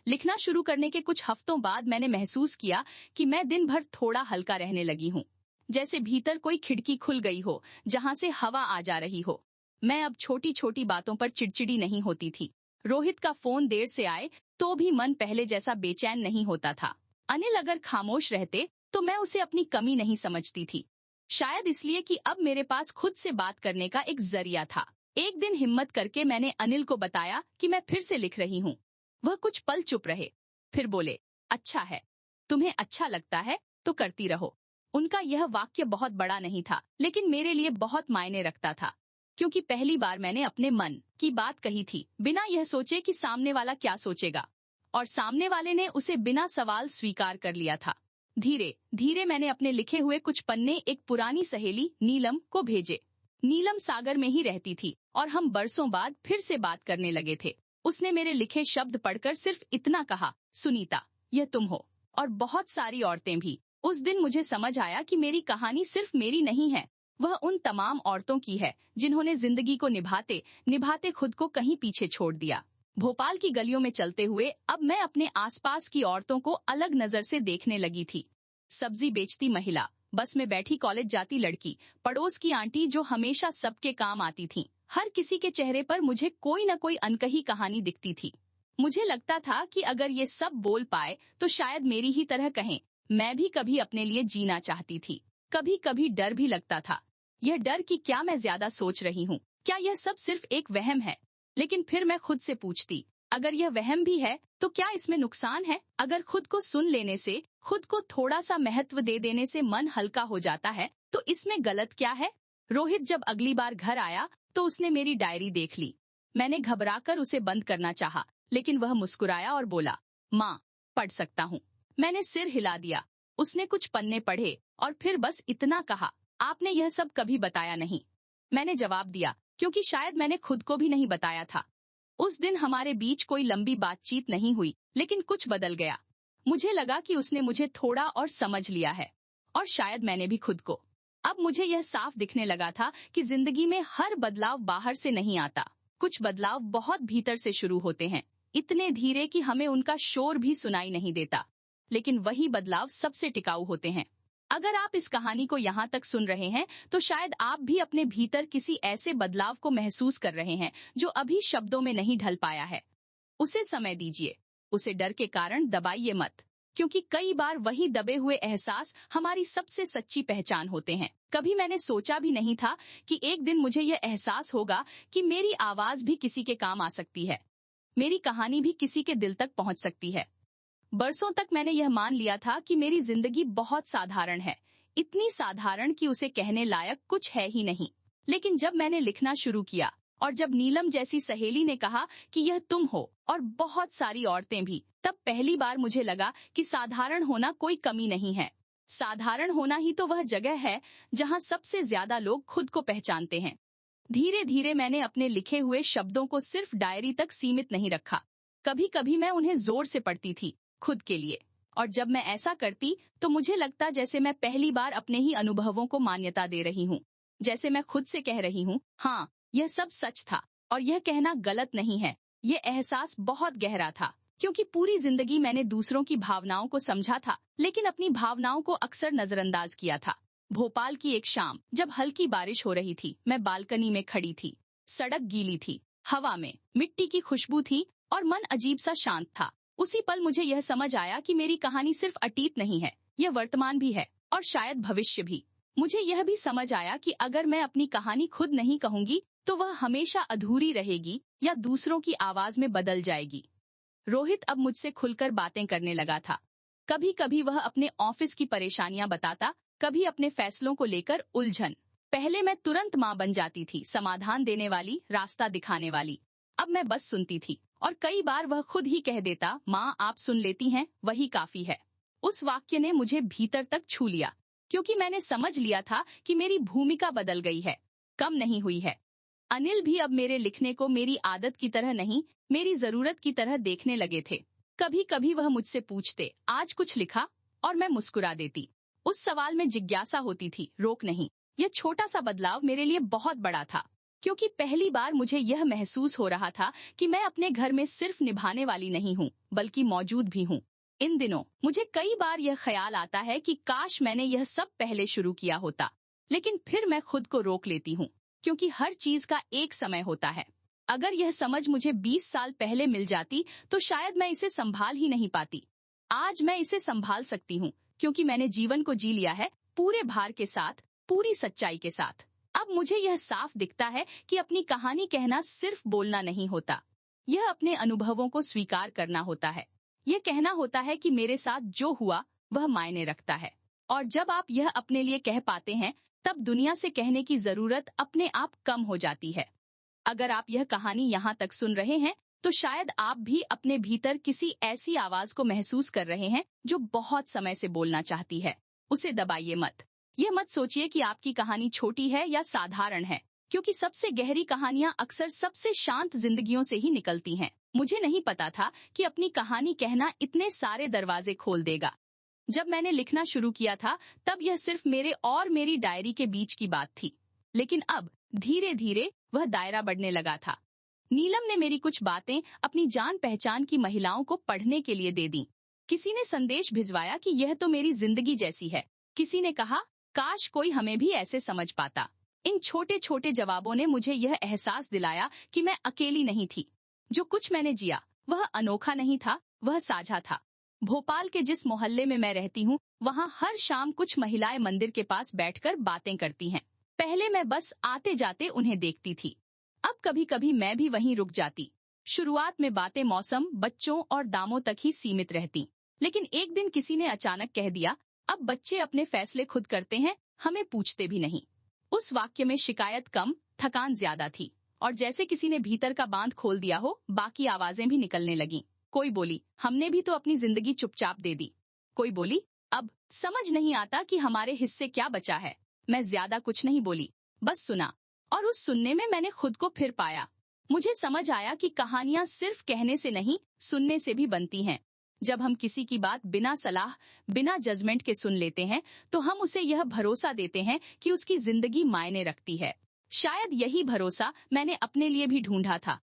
लिखना शुरू करने के कुछ हफ्तों बाद मैंने महसूस किया कि मैं दिन भर थोड़ा हल्का रहने लगी हूँ, जैसे भीतर कोई खिड़की खुल गई हो जहाँ से हवा आ जा रही हो। मैं अब छोटी छोटी बातों पर चिड़चिड़ी नहीं होती थी। रोहित का फोन देर से आए तो भी मन पहले जैसा बेचैन नहीं होता था। अनिल अगर खामोश रहते तो मैं उसे अपनी कमी नहीं समझती थी, शायद इसलिए कि अब मेरे पास खुद से बात करने का एक जरिया था। एक दिन हिम्मत करके मैंने अनिल को बताया कि मैं फिर से लिख रही हूँ। वह कुछ पल चुप रहे, फिर बोले, अच्छा है, तुम्हें अच्छा लगता है तो करती रहो। उनका यह वाक्य बहुत बड़ा नहीं था, लेकिन मेरे लिए बहुत मायने रखता था, क्योंकि पहली बार मैंने अपने मन की बात कही थी, बिना यह सोचे कि सामने वाला क्या सोचेगा, और सामने वाले ने उसे बिना सवाल स्वीकार कर लिया था। धीरे धीरे मैंने अपने लिखे हुए कुछ पन्ने एक पुरानी सहेली नीलम को भेजे। नीलम सागर में ही रहती थी और हम बरसों बाद फिर से बात करने लगे थे। उसने मेरे लिखे शब्द पढ़कर सिर्फ इतना कहा, सुनीता, यह तुम हो, और बहुत सारी औरतें भी। उस दिन मुझे समझ आया कि मेरी कहानी सिर्फ मेरी नहीं है, वह उन तमाम औरतों की है जिन्होंने जिंदगी को निभाते निभाते खुद को कहीं पीछे छोड़ दिया। भोपाल की गलियों में चलते हुए अब मैं अपने आसपास की औरतों को अलग नजर से देखने लगी थी। सब्जी बेचती महिला, बस में बैठी कॉलेज जाती लड़की, पड़ोस की आंटी जो हमेशा सबके काम आती थीं। हर किसी के चेहरे पर मुझे कोई न कोई अनकही कहानी दिखती थी। मुझे लगता था कि अगर ये सब बोल पाए तो शायद मेरी ही तरह कहें। मैं भी कभी अपने लिए जीना चाहती थी। कभी कभी डर भी लगता था, यह डर कि क्या मैं ज्यादा सोच रही हूँ, क्या यह सब सिर्फ एक वहम है। लेकिन फिर मैं खुद से पूछती, अगर यह वहम भी है तो क्या इसमें नुकसान है? अगर खुद को सुन लेने से, खुद को थोड़ा सा महत्व दे देने से मन हल्का हो जाता है तो इसमें गलत क्या है? रोहित जब अगली बार घर आया तो उसने मेरी डायरी देख ली। मैंने घबराकर उसे बंद करना चाहा, लेकिन वह मुस्कुराया और बोला, माँ, पढ़ सकता हूँ। मैंने सिर हिला दिया। उसने कुछ पन्ने पढ़े और फिर बस इतना कहा, आपने यह सब कभी बताया नहीं। मैंने जवाब दिया, क्योंकि शायद मैंने खुद को भी नहीं बताया था। उस दिन हमारे बीच कोई लंबी बातचीत नहीं हुई, लेकिन कुछ बदल गया। मुझे लगा कि उसने मुझे थोड़ा और समझ लिया है, और शायद मैंने भी खुद को। अब मुझे यह साफ दिखने लगा था कि जिंदगी में हर बदलाव बाहर से नहीं आता। कुछ बदलाव बहुत भीतर से शुरू होते हैं, इतने धीरे कि हमें उनका शोर भी सुनाई नहीं देता, लेकिन वही बदलाव सबसे टिकाऊ होते हैं। अगर आप इस कहानी को यहाँ तक सुन रहे हैं तो शायद आप भी अपने भीतर किसी ऐसे बदलाव को महसूस कर रहे हैं जो अभी शब्दों में नहीं ढल पाया है। उसे समय दीजिए, उसे डर के कारण दबाइए मत, क्योंकि कई बार वही दबे हुए एहसास हमारी सबसे सच्ची पहचान होते हैं। कभी मैंने सोचा भी नहीं था कि एक दिन मुझे यह एहसास होगा कि मेरी आवाज भी किसी के काम आ सकती है, मेरी कहानी भी किसी के दिल तक पहुंच सकती है। बरसों तक मैंने यह मान लिया था कि मेरी जिंदगी बहुत साधारण है, इतनी साधारण कि उसे कहने लायक कुछ है ही नहीं। लेकिन जब मैंने लिखना शुरू किया और जब नीलम जैसी सहेली ने कहा कि यह तुम हो और बहुत सारी औरतें भी, तब पहली बार मुझे लगा कि साधारण होना कोई कमी नहीं है। साधारण होना ही तो वह जगह है जहां सबसे ज्यादा लोग खुद को पहचानते हैं। धीरे धीरे मैंने अपने लिखे हुए शब्दों को सिर्फ डायरी तक सीमित नहीं रखा। कभी कभी मैं उन्हें जोर से पढ़ती थी, खुद के लिए। और जब मैं ऐसा करती तो मुझे लगता जैसे मैं पहली बार अपने ही अनुभवों को मान्यता दे रही हूँ, जैसे मैं खुद से कह रही हूँ, हाँ, यह सब सच था और यह कहना गलत नहीं है। यह एहसास बहुत गहरा था, क्योंकि पूरी जिंदगी मैंने दूसरों की भावनाओं को समझा था, लेकिन अपनी भावनाओं को अक्सर नजरअंदाज किया था। भोपाल की एक शाम, जब हल्की बारिश हो रही थी, मैं बालकनी में खड़ी थी। सड़क गीली थी, हवा में मिट्टी की खुशबू थी और मन अजीब सा शांत था। उसी पल मुझे यह समझ आया कि मेरी कहानी सिर्फ अतीत नहीं है, यह वर्तमान भी है और शायद भविष्य भी। मुझे यह भी समझ आया कि अगर मैं अपनी कहानी खुद नहीं कहूंगी तो वह हमेशा अधूरी रहेगी या दूसरों की आवाज में बदल जाएगी। रोहित अब मुझसे खुलकर बातें करने लगा था। कभी कभी वह अपने ऑफिस की परेशानियां बताता, कभी अपने फैसलों को लेकर उलझन। पहले मैं तुरंत माँ बन जाती थी, समाधान देने वाली, रास्ता दिखाने वाली। अब मैं बस सुनती थी, और कई बार वह खुद ही कह देता, माँ आप सुन लेती हैं, वही काफी है। उस वाक्य ने मुझे भीतर तक छू लिया, क्योंकि मैंने समझ लिया था कि मेरी भूमिका बदल गई है, कम नहीं हुई है। अनिल भी अब मेरे लिखने को मेरी आदत की तरह नहीं, मेरी जरूरत की तरह देखने लगे थे। कभी कभी वह मुझसे पूछते, आज कुछ लिखा? और मैं मुस्कुरा देती। उस सवाल में जिज्ञासा होती थी, रोक नहीं। यह छोटा सा बदलाव मेरे लिए बहुत बड़ा था, क्योंकि पहली बार मुझे यह महसूस हो रहा था कि मैं अपने घर में सिर्फ निभाने वाली नहीं हूँ, बल्कि मौजूद भी हूँ। इन दिनों मुझे कई बार यह ख्याल आता है कि काश मैंने यह सब पहले शुरू किया होता, लेकिन फिर मैं खुद को रोक लेती हूँ, क्योंकि हर चीज का एक समय होता है। अगर यह समझ मुझे 20 साल पहले मिल जाती तो शायद मैं इसे संभाल ही नहीं पाती। आज मैं इसे संभाल सकती हूँ, क्योंकि मैंने जीवन को जी लिया है, पूरे भार के साथ, पूरी सच्चाई के साथ। अब मुझे यह साफ दिखता है कि अपनी कहानी कहना सिर्फ बोलना नहीं होता, यह अपने अनुभवों को स्वीकार करना होता है। यह कहना होता है कि मेरे साथ जो हुआ वह मायने रखता है। और जब आप यह अपने लिए कह पाते हैं, तब दुनिया से कहने की जरूरत अपने आप कम हो जाती है। अगर आप यह कहानी यहाँ तक सुन रहे हैं, तो शायद आप भी अपने भीतर किसी ऐसी आवाज को महसूस कर रहे हैं जो बहुत समय से बोलना चाहती है। उसे दबाइए मत। यह मत सोचिए कि आपकी कहानी छोटी है या साधारण है, क्योंकि सबसे गहरी कहानियां अक्सर सबसे शांत जिंदगियों से ही निकलती हैं। मुझे नहीं पता था कि अपनी कहानी कहना इतने सारे दरवाजे खोल देगा। जब मैंने लिखना शुरू किया था, तब यह सिर्फ मेरे और मेरी डायरी के बीच की बात थी, लेकिन अब धीरे धीरे वह दायरा बढ़ने लगा था। नीलम ने मेरी कुछ बातें अपनी जान पहचान की महिलाओं को पढ़ने के लिए दे दी। किसी ने संदेश भिजवाया कि यह तो मेरी जिंदगी जैसी है। किसी ने कहा, काश कोई हमें भी ऐसे समझ पाता। इन छोटे छोटे जवाबों ने मुझे यह एहसास दिलाया कि मैं अकेली नहीं थी। जो कुछ मैंने जिया वह अनोखा नहीं था, वह साझा था। भोपाल के जिस मोहल्ले में मैं रहती हूँ, वहाँ हर शाम कुछ महिलाएं मंदिर के पास बैठकर बातें करती हैं। पहले मैं बस आते जाते उन्हें देखती थी, अब कभी कभी मैं भी वहीं रुक जाती। शुरुआत में बातें मौसम, बच्चों और दामों तक ही सीमित रहती, लेकिन एक दिन किसी ने अचानक कह दिया, अब बच्चे अपने फैसले खुद करते हैं, हमें पूछते भी नहीं। उस वाक्य में शिकायत कम, थकान ज्यादा थी, और जैसे किसी ने भीतर का बांध खोल दिया हो, बाकी आवाजें भी निकलने लगीं। कोई बोली, हमने भी तो अपनी जिंदगी चुपचाप दे दी। कोई बोली, अब समझ नहीं आता कि हमारे हिस्से क्या बचा है। मैं ज्यादा कुछ नहीं बोली, बस सुना, और उस सुनने में मैंने खुद को फिर पाया। मुझे समझ आया कि कहानियां सिर्फ कहने से नहीं, सुनने से भी बनती हैं। जब हम किसी की बात बिना सलाह, बिना जजमेंट के सुन लेते हैं, तो हम उसे यह भरोसा देते हैं कि उसकी जिंदगी मायने रखती है। शायद यही भरोसा मैंने अपने लिए भी ढूंढा था।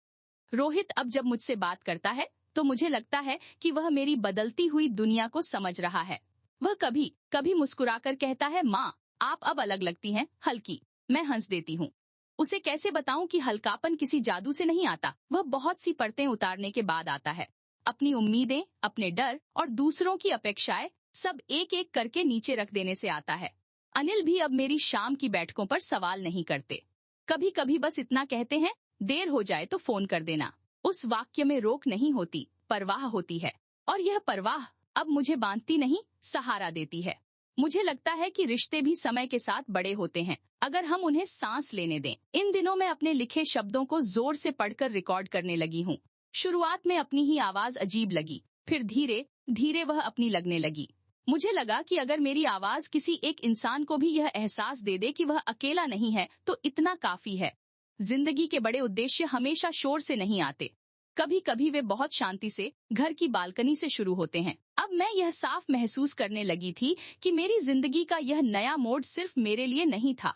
रोहित अब जब मुझसे बात करता है, तो मुझे लगता है कि वह मेरी बदलती हुई दुनिया को समझ रहा है। वह कभी कभी मुस्कुराकर कहता है, माँ आप अब अलग लगती हैं, हल्की। मैं हंस देती हूँ। उसे कैसे बताऊं कि हल्कापन किसी जादू से नहीं आता, वह बहुत सी परतें उतारने के बाद आता है। अपनी उम्मीदें, अपने डर और दूसरों की अपेक्षाएं सब एक एक करके नीचे रख देने से आता है। अनिल भी अब मेरी शाम की बैठकों पर सवाल नहीं करते। कभी कभी बस इतना कहते हैं, देर हो जाए तो फोन कर देना। उस वाक्य में रोक नहीं होती, परवाह होती है, और यह परवाह अब मुझे बांधती नहीं, सहारा देती है। मुझे लगता है कि रिश्ते भी समय के साथ बड़े होते हैं, अगर हम उन्हें सांस लेने दें। इन दिनों मैं अपने लिखे शब्दों को जोर से पढ़कर रिकॉर्ड करने लगी हूँ। शुरुआत में अपनी ही आवाज अजीब लगी, फिर धीरे धीरे वह अपनी लगने लगी। मुझे लगा कि अगर मेरी आवाज किसी एक इंसान को भी यह एहसास दे दे कि वह अकेला नहीं है, तो इतना काफी है। जिंदगी के बड़े उद्देश्य हमेशा शोर से नहीं आते, कभी कभी वे बहुत शांति से, घर की बालकनी से शुरू होते हैं। अब मैं यह साफ महसूस करने लगी थी कि मेरी जिंदगी का यह नया मोड़ सिर्फ मेरे लिए नहीं था।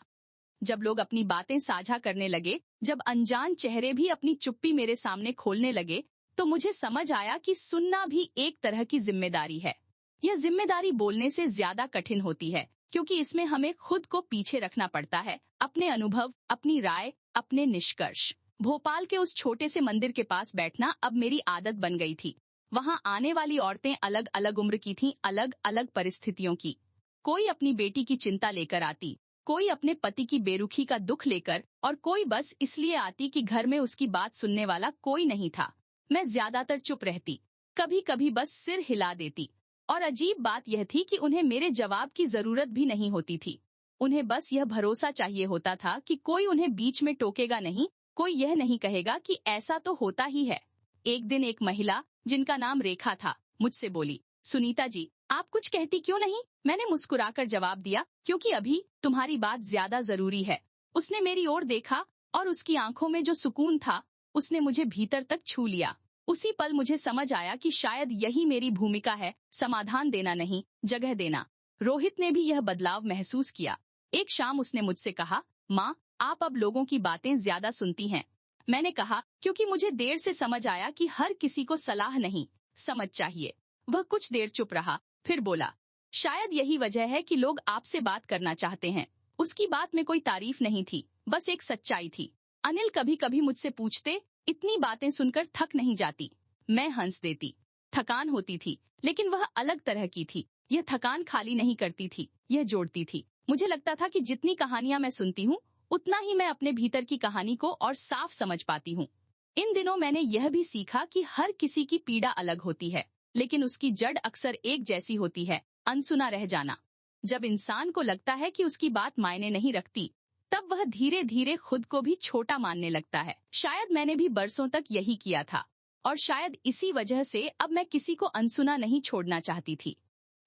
जब लोग अपनी बातें साझा करने लगे, जब अनजान चेहरे भी अपनी चुप्पी मेरे सामने खोलने लगे, तो मुझे समझ आया कि सुनना भी एक तरह की जिम्मेदारी है। यह जिम्मेदारी बोलने से ज्यादा कठिन होती है, क्योंकि इसमें हमें खुद को पीछे रखना पड़ता है, अपने अनुभव, अपनी राय, अपने निष्कर्ष। भोपाल के उस छोटे से मंदिर के पास बैठना अब मेरी आदत बन गई थी। वहाँ आने वाली औरतें अलग अलग उम्र की थीं, अलग अलग परिस्थितियों की। कोई अपनी बेटी की चिंता लेकर आती, कोई अपने पति की बेरुखी का दुख लेकर, और कोई बस इसलिए आती कि घर में उसकी बात सुनने वाला कोई नहीं था। मैं ज्यादातर चुप रहती, कभी कभी बस सिर हिला देती, और अजीब बात यह थी कि उन्हें मेरे जवाब की जरूरत भी नहीं होती थी। उन्हें बस यह भरोसा चाहिए होता था कि कोई उन्हें बीच में टोकेगा नहीं, कोई यह नहीं कहेगा कि ऐसा तो होता ही है। एक दिन एक महिला जिनका नाम रेखा था मुझसे बोली, सुनीता जी, आप कुछ कहती क्यों नहीं? मैंने मुस्कुराकर जवाब दिया, क्योंकि अभी तुम्हारी बात ज्यादा जरूरी है। उसने मेरी ओर देखा और उसकी आंखों में जो सुकून था उसने मुझे भीतर तक छू लिया। उसी पल मुझे समझ आया कि शायद यही मेरी भूमिका है, समाधान देना नहीं, जगह देना। रोहित ने भी यह बदलाव महसूस किया। एक शाम उसने मुझसे कहा, माँ, आप अब लोगों की बातें ज्यादा सुनती हैं। मैंने कहा, क्योंकि मुझे देर से समझ आया कि हर किसी को सलाह नहीं, समझ चाहिए। वह कुछ देर चुप रहा, फिर बोला, शायद यही वजह है कि लोग आपसे बात करना चाहते हैं। उसकी बात में कोई तारीफ नहीं थी, बस एक सच्चाई थी। अनिल कभी कभी मुझसे पूछते, इतनी बातें सुनकर थक नहीं जाती? मैं हंस देती। थकान होती थी, लेकिन वह अलग तरह की थी। यह थकान खाली नहीं करती थी, यह जोड़ती थी। मुझे लगता था कि जितनी कहानियां मैं सुनती हूँ, उतना ही मैं अपने भीतर की कहानी को और साफ समझ पाती हूँ। इन दिनों मैंने यह भी सीखा कि हर किसी की पीड़ा अलग होती है, लेकिन उसकी जड़ अक्सर एक जैसी होती है, अनसुना रह जाना। जब इंसान को लगता है कि उसकी बात मायने नहीं रखती, तब वह धीरे धीरे खुद को भी छोटा मानने लगता है। शायद मैंने भी बरसों तक यही किया था, और शायद इसी वजह से अब मैं किसी को अनसुना नहीं छोड़ना चाहती थी।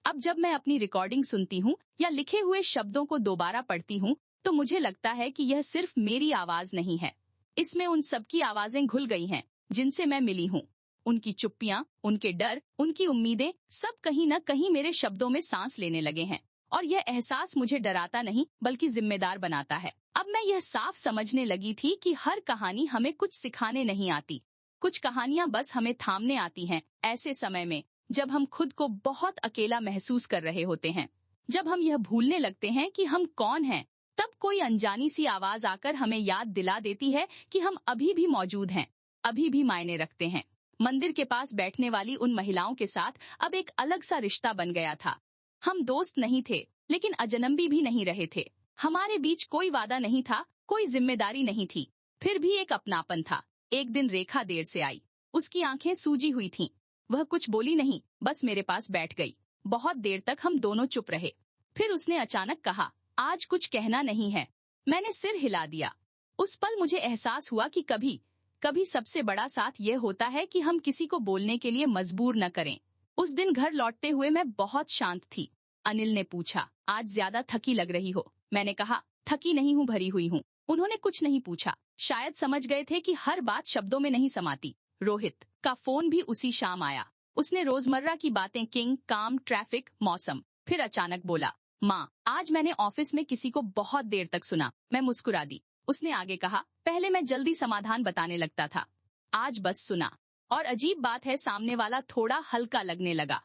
अब जब मैं अपनी रिकॉर्डिंग सुनती हूँ या लिखे हुए शब्दों को दोबारा पढ़ती हूँ, तो मुझे लगता है कि यह सिर्फ मेरी आवाज नहीं है। इसमें उन सबकी आवाजें घुल गई हैं, जिनसे मैं मिली हूँ। उनकी चुप्पियां, उनके डर, उनकी उम्मीदें, सब कहीं न कहीं मेरे शब्दों में सांस लेने लगे हैं। और यह एहसास मुझे डराता नहीं, बल्कि जिम्मेदार बनाता है। अब मैं यह साफ समझने लगी थी कि हर कहानी हमें कुछ सिखाने नहीं आती। कुछ कहानियां बस हमें थामने आती हैं, ऐसे समय में जब हम खुद को बहुत अकेला महसूस कर रहे होते हैं। जब हम यह भूलने लगते हैं कि हम कौन हैं, तब कोई अनजानी सी आवाज आकर हमें याद दिला देती है कि हम अभी भी मौजूद हैं, अभी भी मायने रखते हैं। मंदिर के पास बैठने वाली उन महिलाओं के साथ अब एक अलग सा रिश्ता बन गया था। हम दोस्त नहीं थे, लेकिन अजनबी भी नहीं रहे थे। हमारे बीच कोई वादा नहीं था, कोई जिम्मेदारी नहीं थी, फिर भी एक अपनापन था। एक दिन रेखा देर से आई। उसकी आंखें सूजी हुई थीं। वह कुछ बोली नहीं, बस मेरे पास बैठ गई। बहुत देर तक हम दोनों चुप रहे। फिर उसने अचानक कहा, आज कुछ कहना नहीं है। मैंने सिर हिला दिया। उस पल मुझे एहसास हुआ कि कभी कभी सबसे बड़ा साथ यह होता है कि हम किसी को बोलने के लिए मजबूर न करें। उस दिन घर लौटते हुए मैं बहुत शांत थी। अनिल ने पूछा, आज ज्यादा थकी लग रही हो? मैंने कहा, थकी नहीं हूँ, भरी हुई हूँ। उन्होंने कुछ नहीं पूछा। शायद समझ गए थे कि हर बात शब्दों में नहीं समाती। रोहित का फोन भी उसी शाम आया। उसने रोजमर्रा की बातें, किंग, काम, ट्रैफिक, मौसम। फिर अचानक बोला, माँ, आज मैंने ऑफिस में किसी को बहुत देर तक सुना। मैं मुस्कुरा दी। उसने आगे कहा, पहले मैं जल्दी समाधान बताने लगता था, आज बस सुना। और अजीब बात है, सामने वाला थोड़ा हल्का लगने लगा।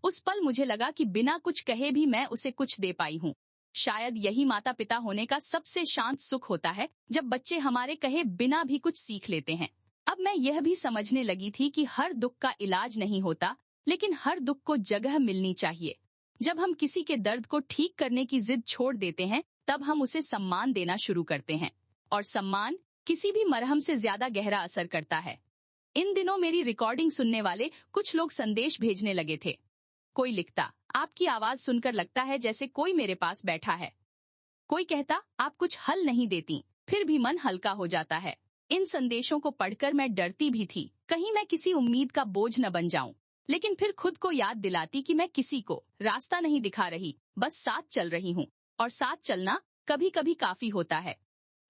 उस पल मुझे लगा कि बिना कुछ कहे भी मैं उसे कुछ दे पाई हूँ। शायद यही माता पिता होने का सबसे शांत सुख होता है, जब बच्चे हमारे कहे बिना भी कुछ सीख लेते हैं। अब मैं यह भी समझने लगी थी कि हर दुख का इलाज नहीं होता, लेकिन हर दुख को जगह मिलनी चाहिए। जब हम किसी के दर्द को ठीक करने की जिद छोड़ देते हैं, तब हम उसे सम्मान देना शुरू करते हैं। और सम्मान किसी भी मरहम से ज्यादा गहरा असर करता है। इन दिनों मेरी रिकॉर्डिंग सुनने वाले कुछ लोग संदेश भेजने लगे थे। कोई लिखता, आपकी आवाज सुनकर लगता है जैसे कोई मेरे पास बैठा है। कोई कहता, आप कुछ हल नहीं देती, फिर भी मन हल्का हो जाता है। इन संदेशों को पढ़कर मैं डरती भी थी, कहीं मैं किसी उम्मीद का बोझ न बन जाऊं। लेकिन फिर खुद को याद दिलाती कि मैं किसी को रास्ता नहीं दिखा रही, बस साथ चल रही हूँ। और साथ चलना कभी कभी काफी होता है।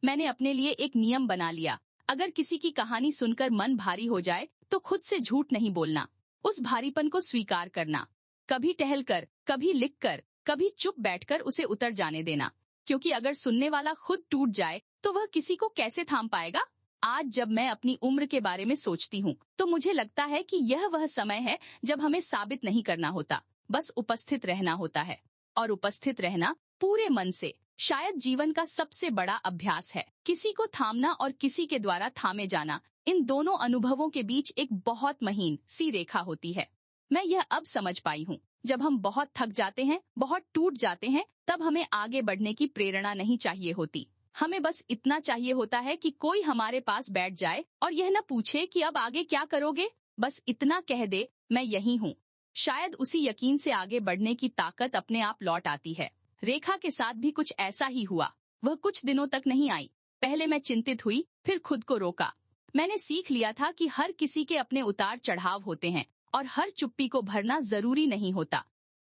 मैंने अपने लिए एक नियम बना लिया, अगर किसी की कहानी सुनकर मन भारी हो जाए, तो खुद से झूठ नहीं बोलना, उस भारीपन को स्वीकार करना। कभी टहलकर, कभी लिखकर, कभी चुप बैठकर उसे उतर जाने देना। क्योंकि अगर सुनने वाला खुद टूट जाए, तो वह किसी को कैसे थाम पाएगा? आज जब मैं अपनी उम्र के बारे में सोचती हूँ, तो मुझे लगता है कि यह वह समय है जब हमें साबित नहीं करना होता, बस उपस्थित रहना होता है। और उपस्थित रहना पूरे मन से शायद जीवन का सबसे बड़ा अभ्यास है। किसी को थामना और किसी के द्वारा थामे जाना, इन दोनों अनुभवों के बीच एक बहुत महीन सी रेखा होती है। मैं यह अब समझ पाई हूँ, जब हम बहुत थक जाते हैं, बहुत टूट जाते हैं, तब हमें आगे बढ़ने की प्रेरणा नहीं चाहिए होती। हमें बस इतना चाहिए होता है कि कोई हमारे पास बैठ जाए और यह न पूछे कि अब आगे क्या करोगे, बस इतना कह दे, मैं यही हूँ। शायद उसी यकीन से आगे बढ़ने की ताकत अपने आप लौट आती है। रेखा के साथ भी कुछ ऐसा ही हुआ। वह कुछ दिनों तक नहीं आई। पहले मैं चिंतित हुई, फिर खुद को रोका। मैंने सीख लिया था कि हर किसी के अपने उतार चढ़ाव होते हैं और हर चुप्पी को भरना जरूरी नहीं होता।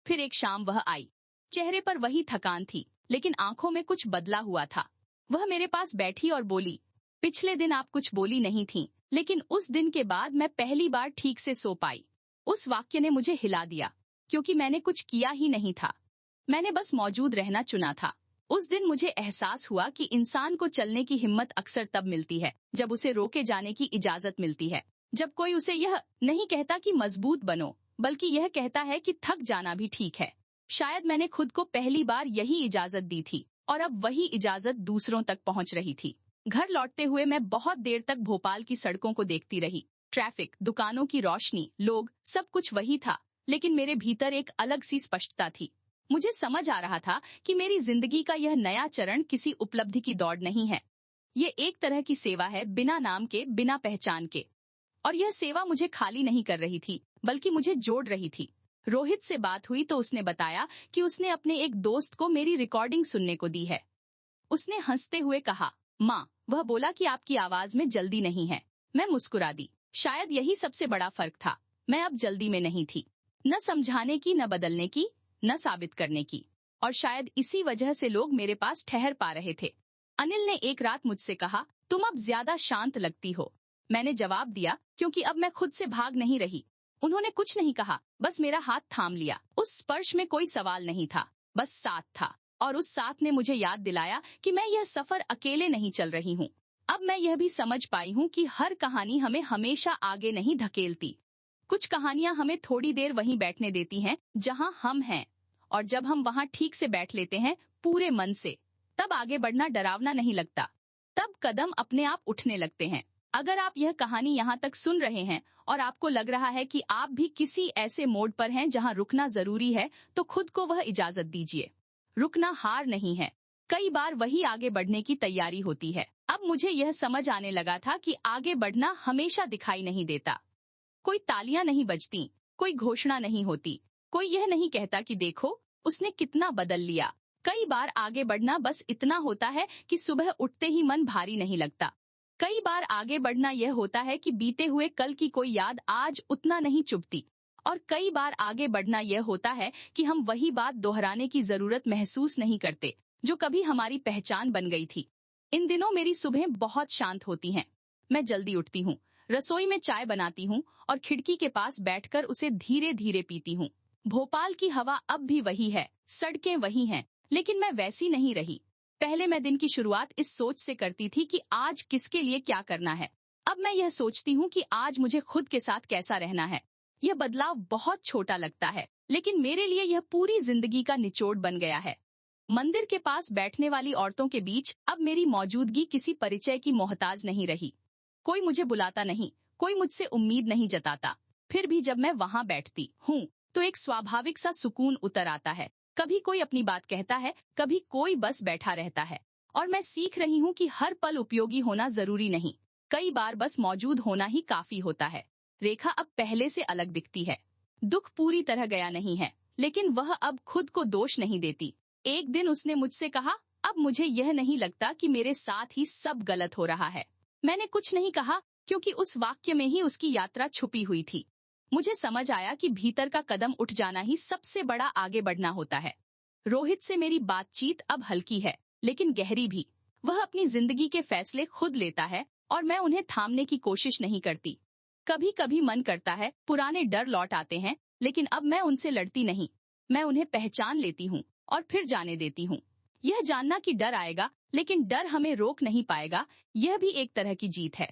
फिर एक शाम वह आई। चेहरे पर वही थकान थी, लेकिन आंखों में कुछ बदला हुआ था। वह मेरे पास बैठी और बोली, पिछले दिन आप कुछ बोली नहीं थी, लेकिन उस दिन के बाद मैं पहली बार ठीक से सो पाई। उस वाक्य ने मुझे हिला दिया, क्योंकि मैंने कुछ किया ही नहीं था। मैंने बस मौजूद रहना चुना था। उस दिन मुझे एहसास हुआ कि इंसान को चलने की हिम्मत अक्सर तब मिलती है जब उसे रोके जाने की इजाजत मिलती है। जब कोई उसे यह नहीं कहता कि मजबूत बनो, बल्कि यह कहता है कि थक जाना भी ठीक है। शायद मैंने खुद को पहली बार यही इजाजत दी थी, और अब वही इजाजत दूसरों तक पहुंच रही थी। घर लौटते हुए मैं बहुत देर तक भोपाल की सड़कों को देखती रही। ट्रैफिक, दुकानों की रोशनी, लोग, सब कुछ वही था, लेकिन मेरे भीतर एक अलग सी स्पष्टता थी। मुझे समझ आ रहा था कि मेरी जिंदगी का यह नया चरण किसी उपलब्धि की दौड़ नहीं है। ये एक तरह की सेवा है, बिना नाम के, बिना पहचान के। और यह सेवा मुझे खाली नहीं कर रही थी, बल्कि मुझे जोड़ रही थी। रोहित से बात हुई तो उसने बताया कि उसने अपने एक दोस्त को मेरी रिकॉर्डिंग सुनने को दी है। उसने हंसते हुए कहा, माँ, वह बोला कि आपकी आवाज में जल्दी नहीं है। मैं मुस्कुरा दी। शायद यही सबसे बड़ा फर्क था। मैं अब जल्दी में नहीं थी, न समझाने की, न बदलने की, न साबित करने की। और शायद इसी वजह से लोग मेरे पास ठहर पा रहे थे। अनिल ने एक रात मुझसे कहा, तुम अब ज्यादा शांत लगती हो। मैंने जवाब दिया, क्योंकि अब मैं खुद से भाग नहीं रही। उन्होंने कुछ नहीं कहा, बस मेरा हाथ थाम लिया। उस स्पर्श में कोई सवाल नहीं था, बस साथ था। और उस साथ ने मुझे याद दिलाया कि मैं यह सफर अकेले नहीं चल रही हूँ। अब मैं यह भी समझ पाई हूँ कि हर कहानी हमें हमेशा आगे नहीं धकेलती। कुछ कहानियां हमें थोड़ी देर वहीं बैठने देती हैं जहां हम हैं, और जब हम वहां ठीक से बैठ लेते हैं पूरे मन से, तब आगे बढ़ना डरावना नहीं लगता। तब कदम अपने आप उठने लगते हैं। अगर आप यह कहानी यहाँ तक सुन रहे हैं और आपको लग रहा है कि आप भी किसी ऐसे मोड़ पर हैं जहाँ रुकना जरूरी है, तो खुद को वह इजाजत दीजिए। रुकना हार नहीं है, कई बार वही आगे बढ़ने की तैयारी होती है। अब मुझे यह समझ आने लगा था कि आगे बढ़ना हमेशा दिखाई नहीं देता। कोई तालियां नहीं बजती, कोई घोषणा नहीं होती, कोई यह नहीं कहता कि देखो उसने कितना बदल लिया। कई बार आगे बढ़ना बस इतना होता है कि सुबह उठते ही मन भारी नहीं लगता। कई बार आगे बढ़ना यह होता है कि बीते हुए कल की कोई याद आज उतना नहीं चुभती। और कई बार आगे बढ़ना यह होता है कि हम वही बात दोहराने की जरूरत महसूस नहीं करते जो कभी हमारी पहचान बन गई थी। इन दिनों मेरी सुबह बहुत शांत होती हैं। मैं जल्दी उठती हूँ, रसोई में चाय बनाती हूँ और खिड़की के पास बैठकर उसे धीरे धीरे पीती हूँ। भोपाल की हवा अब भी वही है, सड़कें वही हैं, लेकिन मैं वैसी नहीं रही। पहले मैं दिन की शुरुआत इस सोच से करती थी कि आज किसके लिए क्या करना है। अब मैं यह सोचती हूँ कि आज मुझे खुद के साथ कैसा रहना है। यह बदलाव बहुत छोटा लगता है, लेकिन मेरे लिए यह पूरी जिंदगी का निचोड़ बन गया है। मंदिर के पास बैठने वाली औरतों के बीच अब मेरी मौजूदगी किसी परिचय की मोहताज नहीं रही। कोई मुझे बुलाता नहीं, कोई मुझसे उम्मीद नहीं जताता। फिर भी जब मैं वहाँ बैठती हूँ तो एक स्वाभाविक सा सुकून उतर आता है। कभी कोई अपनी बात कहता है, कभी कोई बस बैठा रहता है। और मैं सीख रही हूँ कि हर पल उपयोगी होना जरूरी नहीं, कई बार बस मौजूद होना ही काफी होता है। रेखा अब पहले से अलग दिखती है। दुख पूरी तरह गया नहीं है, लेकिन वह अब खुद को दोष नहीं देती। एक दिन उसने मुझसे कहा, अब मुझे यह नहीं लगता कि मेरे साथ ही सब गलत हो रहा है। मैंने कुछ नहीं कहा, क्योंकि उस वाक्य में ही उसकी यात्रा छुपी हुई थी। मुझे समझ आया कि भीतर का कदम उठ जाना ही सबसे बड़ा आगे बढ़ना होता है। रोहित से मेरी बातचीत अब हल्की है, लेकिन गहरी भी। वह अपनी जिंदगी के फैसले खुद लेता है और मैं उन्हें थामने की कोशिश नहीं करती। कभी कभी मन करता है, पुराने डर लौट आते हैं, लेकिन अब मैं उनसे लड़ती नहीं। मैं उन्हें पहचान लेती हूँ और फिर जाने देती हूँ। यह जानना कि डर आएगा, लेकिन डर हमें रोक नहीं पाएगा, यह भी एक तरह की जीत है।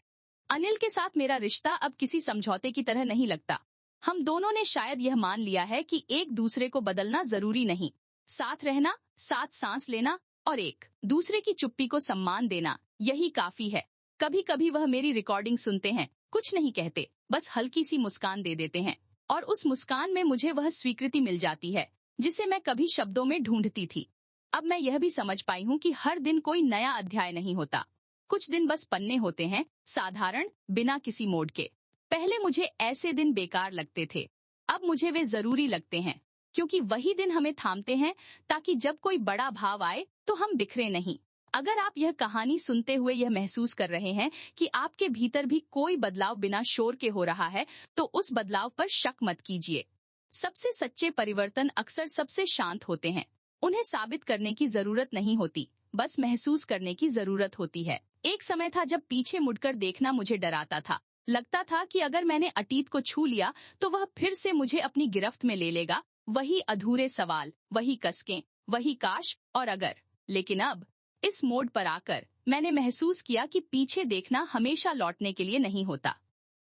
अनिल के साथ मेरा रिश्ता अब किसी समझौते की तरह नहीं लगता। हम दोनों ने शायद यह मान लिया है कि एक दूसरे को बदलना जरूरी नहीं। साथ रहना, साथ सांस लेना और एक दूसरे की चुप्पी को सम्मान देना, यही काफी है। कभी कभी वह मेरी रिकॉर्डिंग सुनते हैं, कुछ नहीं कहते, बस हल्की सी मुस्कान दे देते हैं। और उस मुस्कान में मुझे वह स्वीकृति मिल जाती है जिसे मैं कभी शब्दों में ढूंढती थी। अब मैं यह भी समझ पाई हूँ कि हर दिन कोई नया अध्याय नहीं होता। कुछ दिन बस पन्ने होते हैं, साधारण, बिना किसी मोड़ के। पहले मुझे ऐसे दिन बेकार लगते थे, अब मुझे वे जरूरी लगते हैं, क्योंकि वही दिन हमें थामते हैं ताकि जब कोई बड़ा भाव आए तो हम बिखरे नहीं। अगर आप यह कहानी सुनते हुए यह महसूस कर रहे हैं कि आपके भीतर भी कोई बदलाव बिना शोर के हो रहा है, तो उस बदलाव पर शक मत कीजिए। सबसे सच्चे परिवर्तन अक्सर सबसे शांत होते हैं। उन्हें साबित करने की जरूरत नहीं होती, बस महसूस करने की जरूरत होती है। एक समय था जब पीछे मुड़कर देखना मुझे डराता था। लगता था कि अगर मैंने अतीत को छू लिया तो वह फिर से मुझे अपनी गिरफ्त में ले लेगा। वही अधूरे सवाल, वही कसकें, वही काश और अगर। लेकिन अब इस मोड़ पर आकर मैंने महसूस किया कि पीछे देखना हमेशा लौटने के लिए नहीं होता।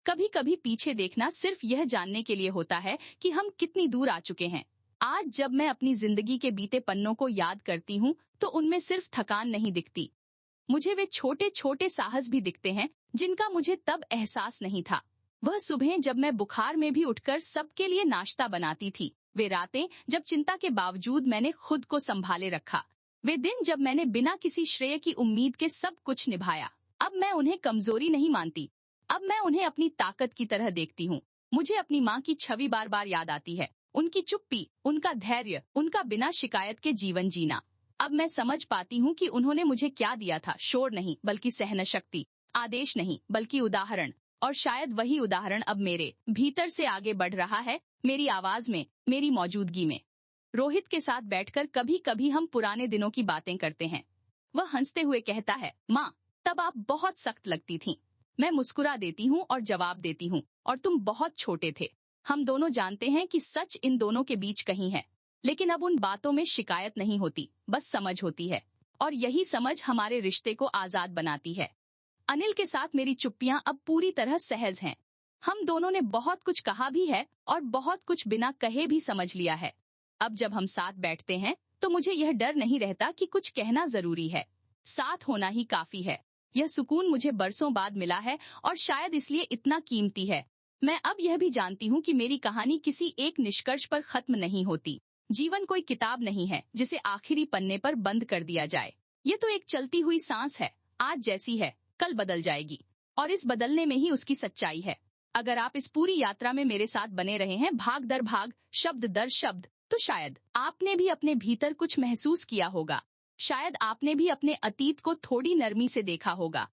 कभी कभी पीछे देखना सिर्फ यह जानने के लिए होता है कि हम कितनी दूर आ चुके हैं। आज जब मैं अपनी जिंदगी के बीते पन्नों को याद करती हूँ तो उनमें सिर्फ थकान नहीं दिखती, मुझे वे छोटे छोटे साहस भी दिखते हैं जिनका मुझे तब एहसास नहीं था। वह सुबह जब मैं बुखार में भी उठकर सबके लिए नाश्ता बनाती थी, वे रातें जब चिंता के बावजूद मैंने खुद को संभाले रखा, वे दिन जब मैंने बिना किसी श्रेय की उम्मीद के सब कुछ निभाया। अब मैं उन्हें कमजोरी नहीं मानती, अब मैं उन्हें अपनी ताकत की तरह देखती हूँ। मुझे अपनी माँ की छवि बार बार याद आती है, उनकी चुप्पी, उनका धैर्य, उनका बिना शिकायत के जीवन जीना। अब मैं समझ पाती हूँ कि उन्होंने मुझे क्या दिया था, शोर नहीं बल्कि सहन शक्ति, आदेश नहीं बल्कि उदाहरण। और शायद वही उदाहरण अब मेरे भीतर से आगे बढ़ रहा है, मेरी आवाज में, मेरी मौजूदगी में। रोहित के साथ बैठकर कभी कभी हम पुराने दिनों की बातें करते हैं। वह हंसते हुए कहता है, माँ तब आप बहुत सख्त लगती थीं। मैं मुस्कुरा देती हूँ और जवाब देती हूँ, और तुम बहुत छोटे थे। हम दोनों जानते हैं कि सच इन दोनों के बीच कहीं है, लेकिन अब उन बातों में शिकायत नहीं होती, बस समझ होती है। और यही समझ हमारे रिश्ते को आजाद बनाती है। अनिल के साथ मेरी चुप्पियां अब पूरी तरह सहज हैं। हम दोनों ने बहुत कुछ कहा भी है और बहुत कुछ बिना कहे भी समझ लिया है। अब जब हम साथ बैठते हैं तो मुझे यह डर नहीं रहता कि कुछ कहना जरूरी है, साथ होना ही काफी है। यह सुकून मुझे बरसों बाद मिला है और शायद इसलिए इतना कीमती है। मैं अब यह भी जानती हूँ कि मेरी कहानी किसी एक निष्कर्ष पर खत्म नहीं होती। जीवन कोई किताब नहीं है जिसे आखिरी पन्ने पर बंद कर दिया जाए। ये तो एक चलती हुई सांस है, आज जैसी है कल बदल जाएगी, और इस बदलने में ही उसकी सच्चाई है। अगर आप इस पूरी यात्रा में मेरे साथ बने रहे हैं, भाग दर भाग, शब्द दर शब्द, तो शायद आपने भी अपने भीतर कुछ महसूस किया होगा। शायद आपने भी अपने अतीत को थोड़ी नरमी से देखा होगा।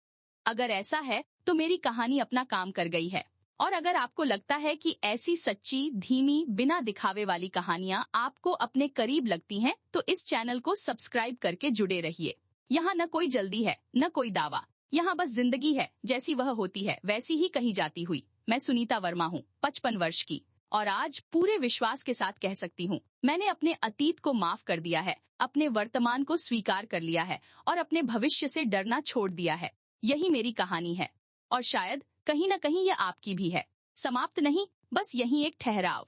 अगर ऐसा है तो मेरी कहानी अपना काम कर गई है। और अगर आपको लगता है कि ऐसी सच्ची, धीमी, बिना दिखावे वाली कहानियां आपको अपने करीब लगती हैं, तो इस चैनल को सब्सक्राइब करके जुड़े रहिए। यहाँ न कोई जल्दी है, न कोई दावा, यहाँ बस जिंदगी है, जैसी वह होती है वैसी ही कही जाती हुई। मैं सुनीता वर्मा हूँ, 55 वर्ष की, और आज पूरे विश्वास के साथ कह सकती हूँ, मैंने अपने अतीत को माफ कर दिया है, अपने वर्तमान को स्वीकार कर लिया है और अपने भविष्य से डरना छोड़ दिया है। यही मेरी कहानी है, और शायद कहीं न कहीं यह आपकी भी है। समाप्त नहीं, बस यही एक ठहराव।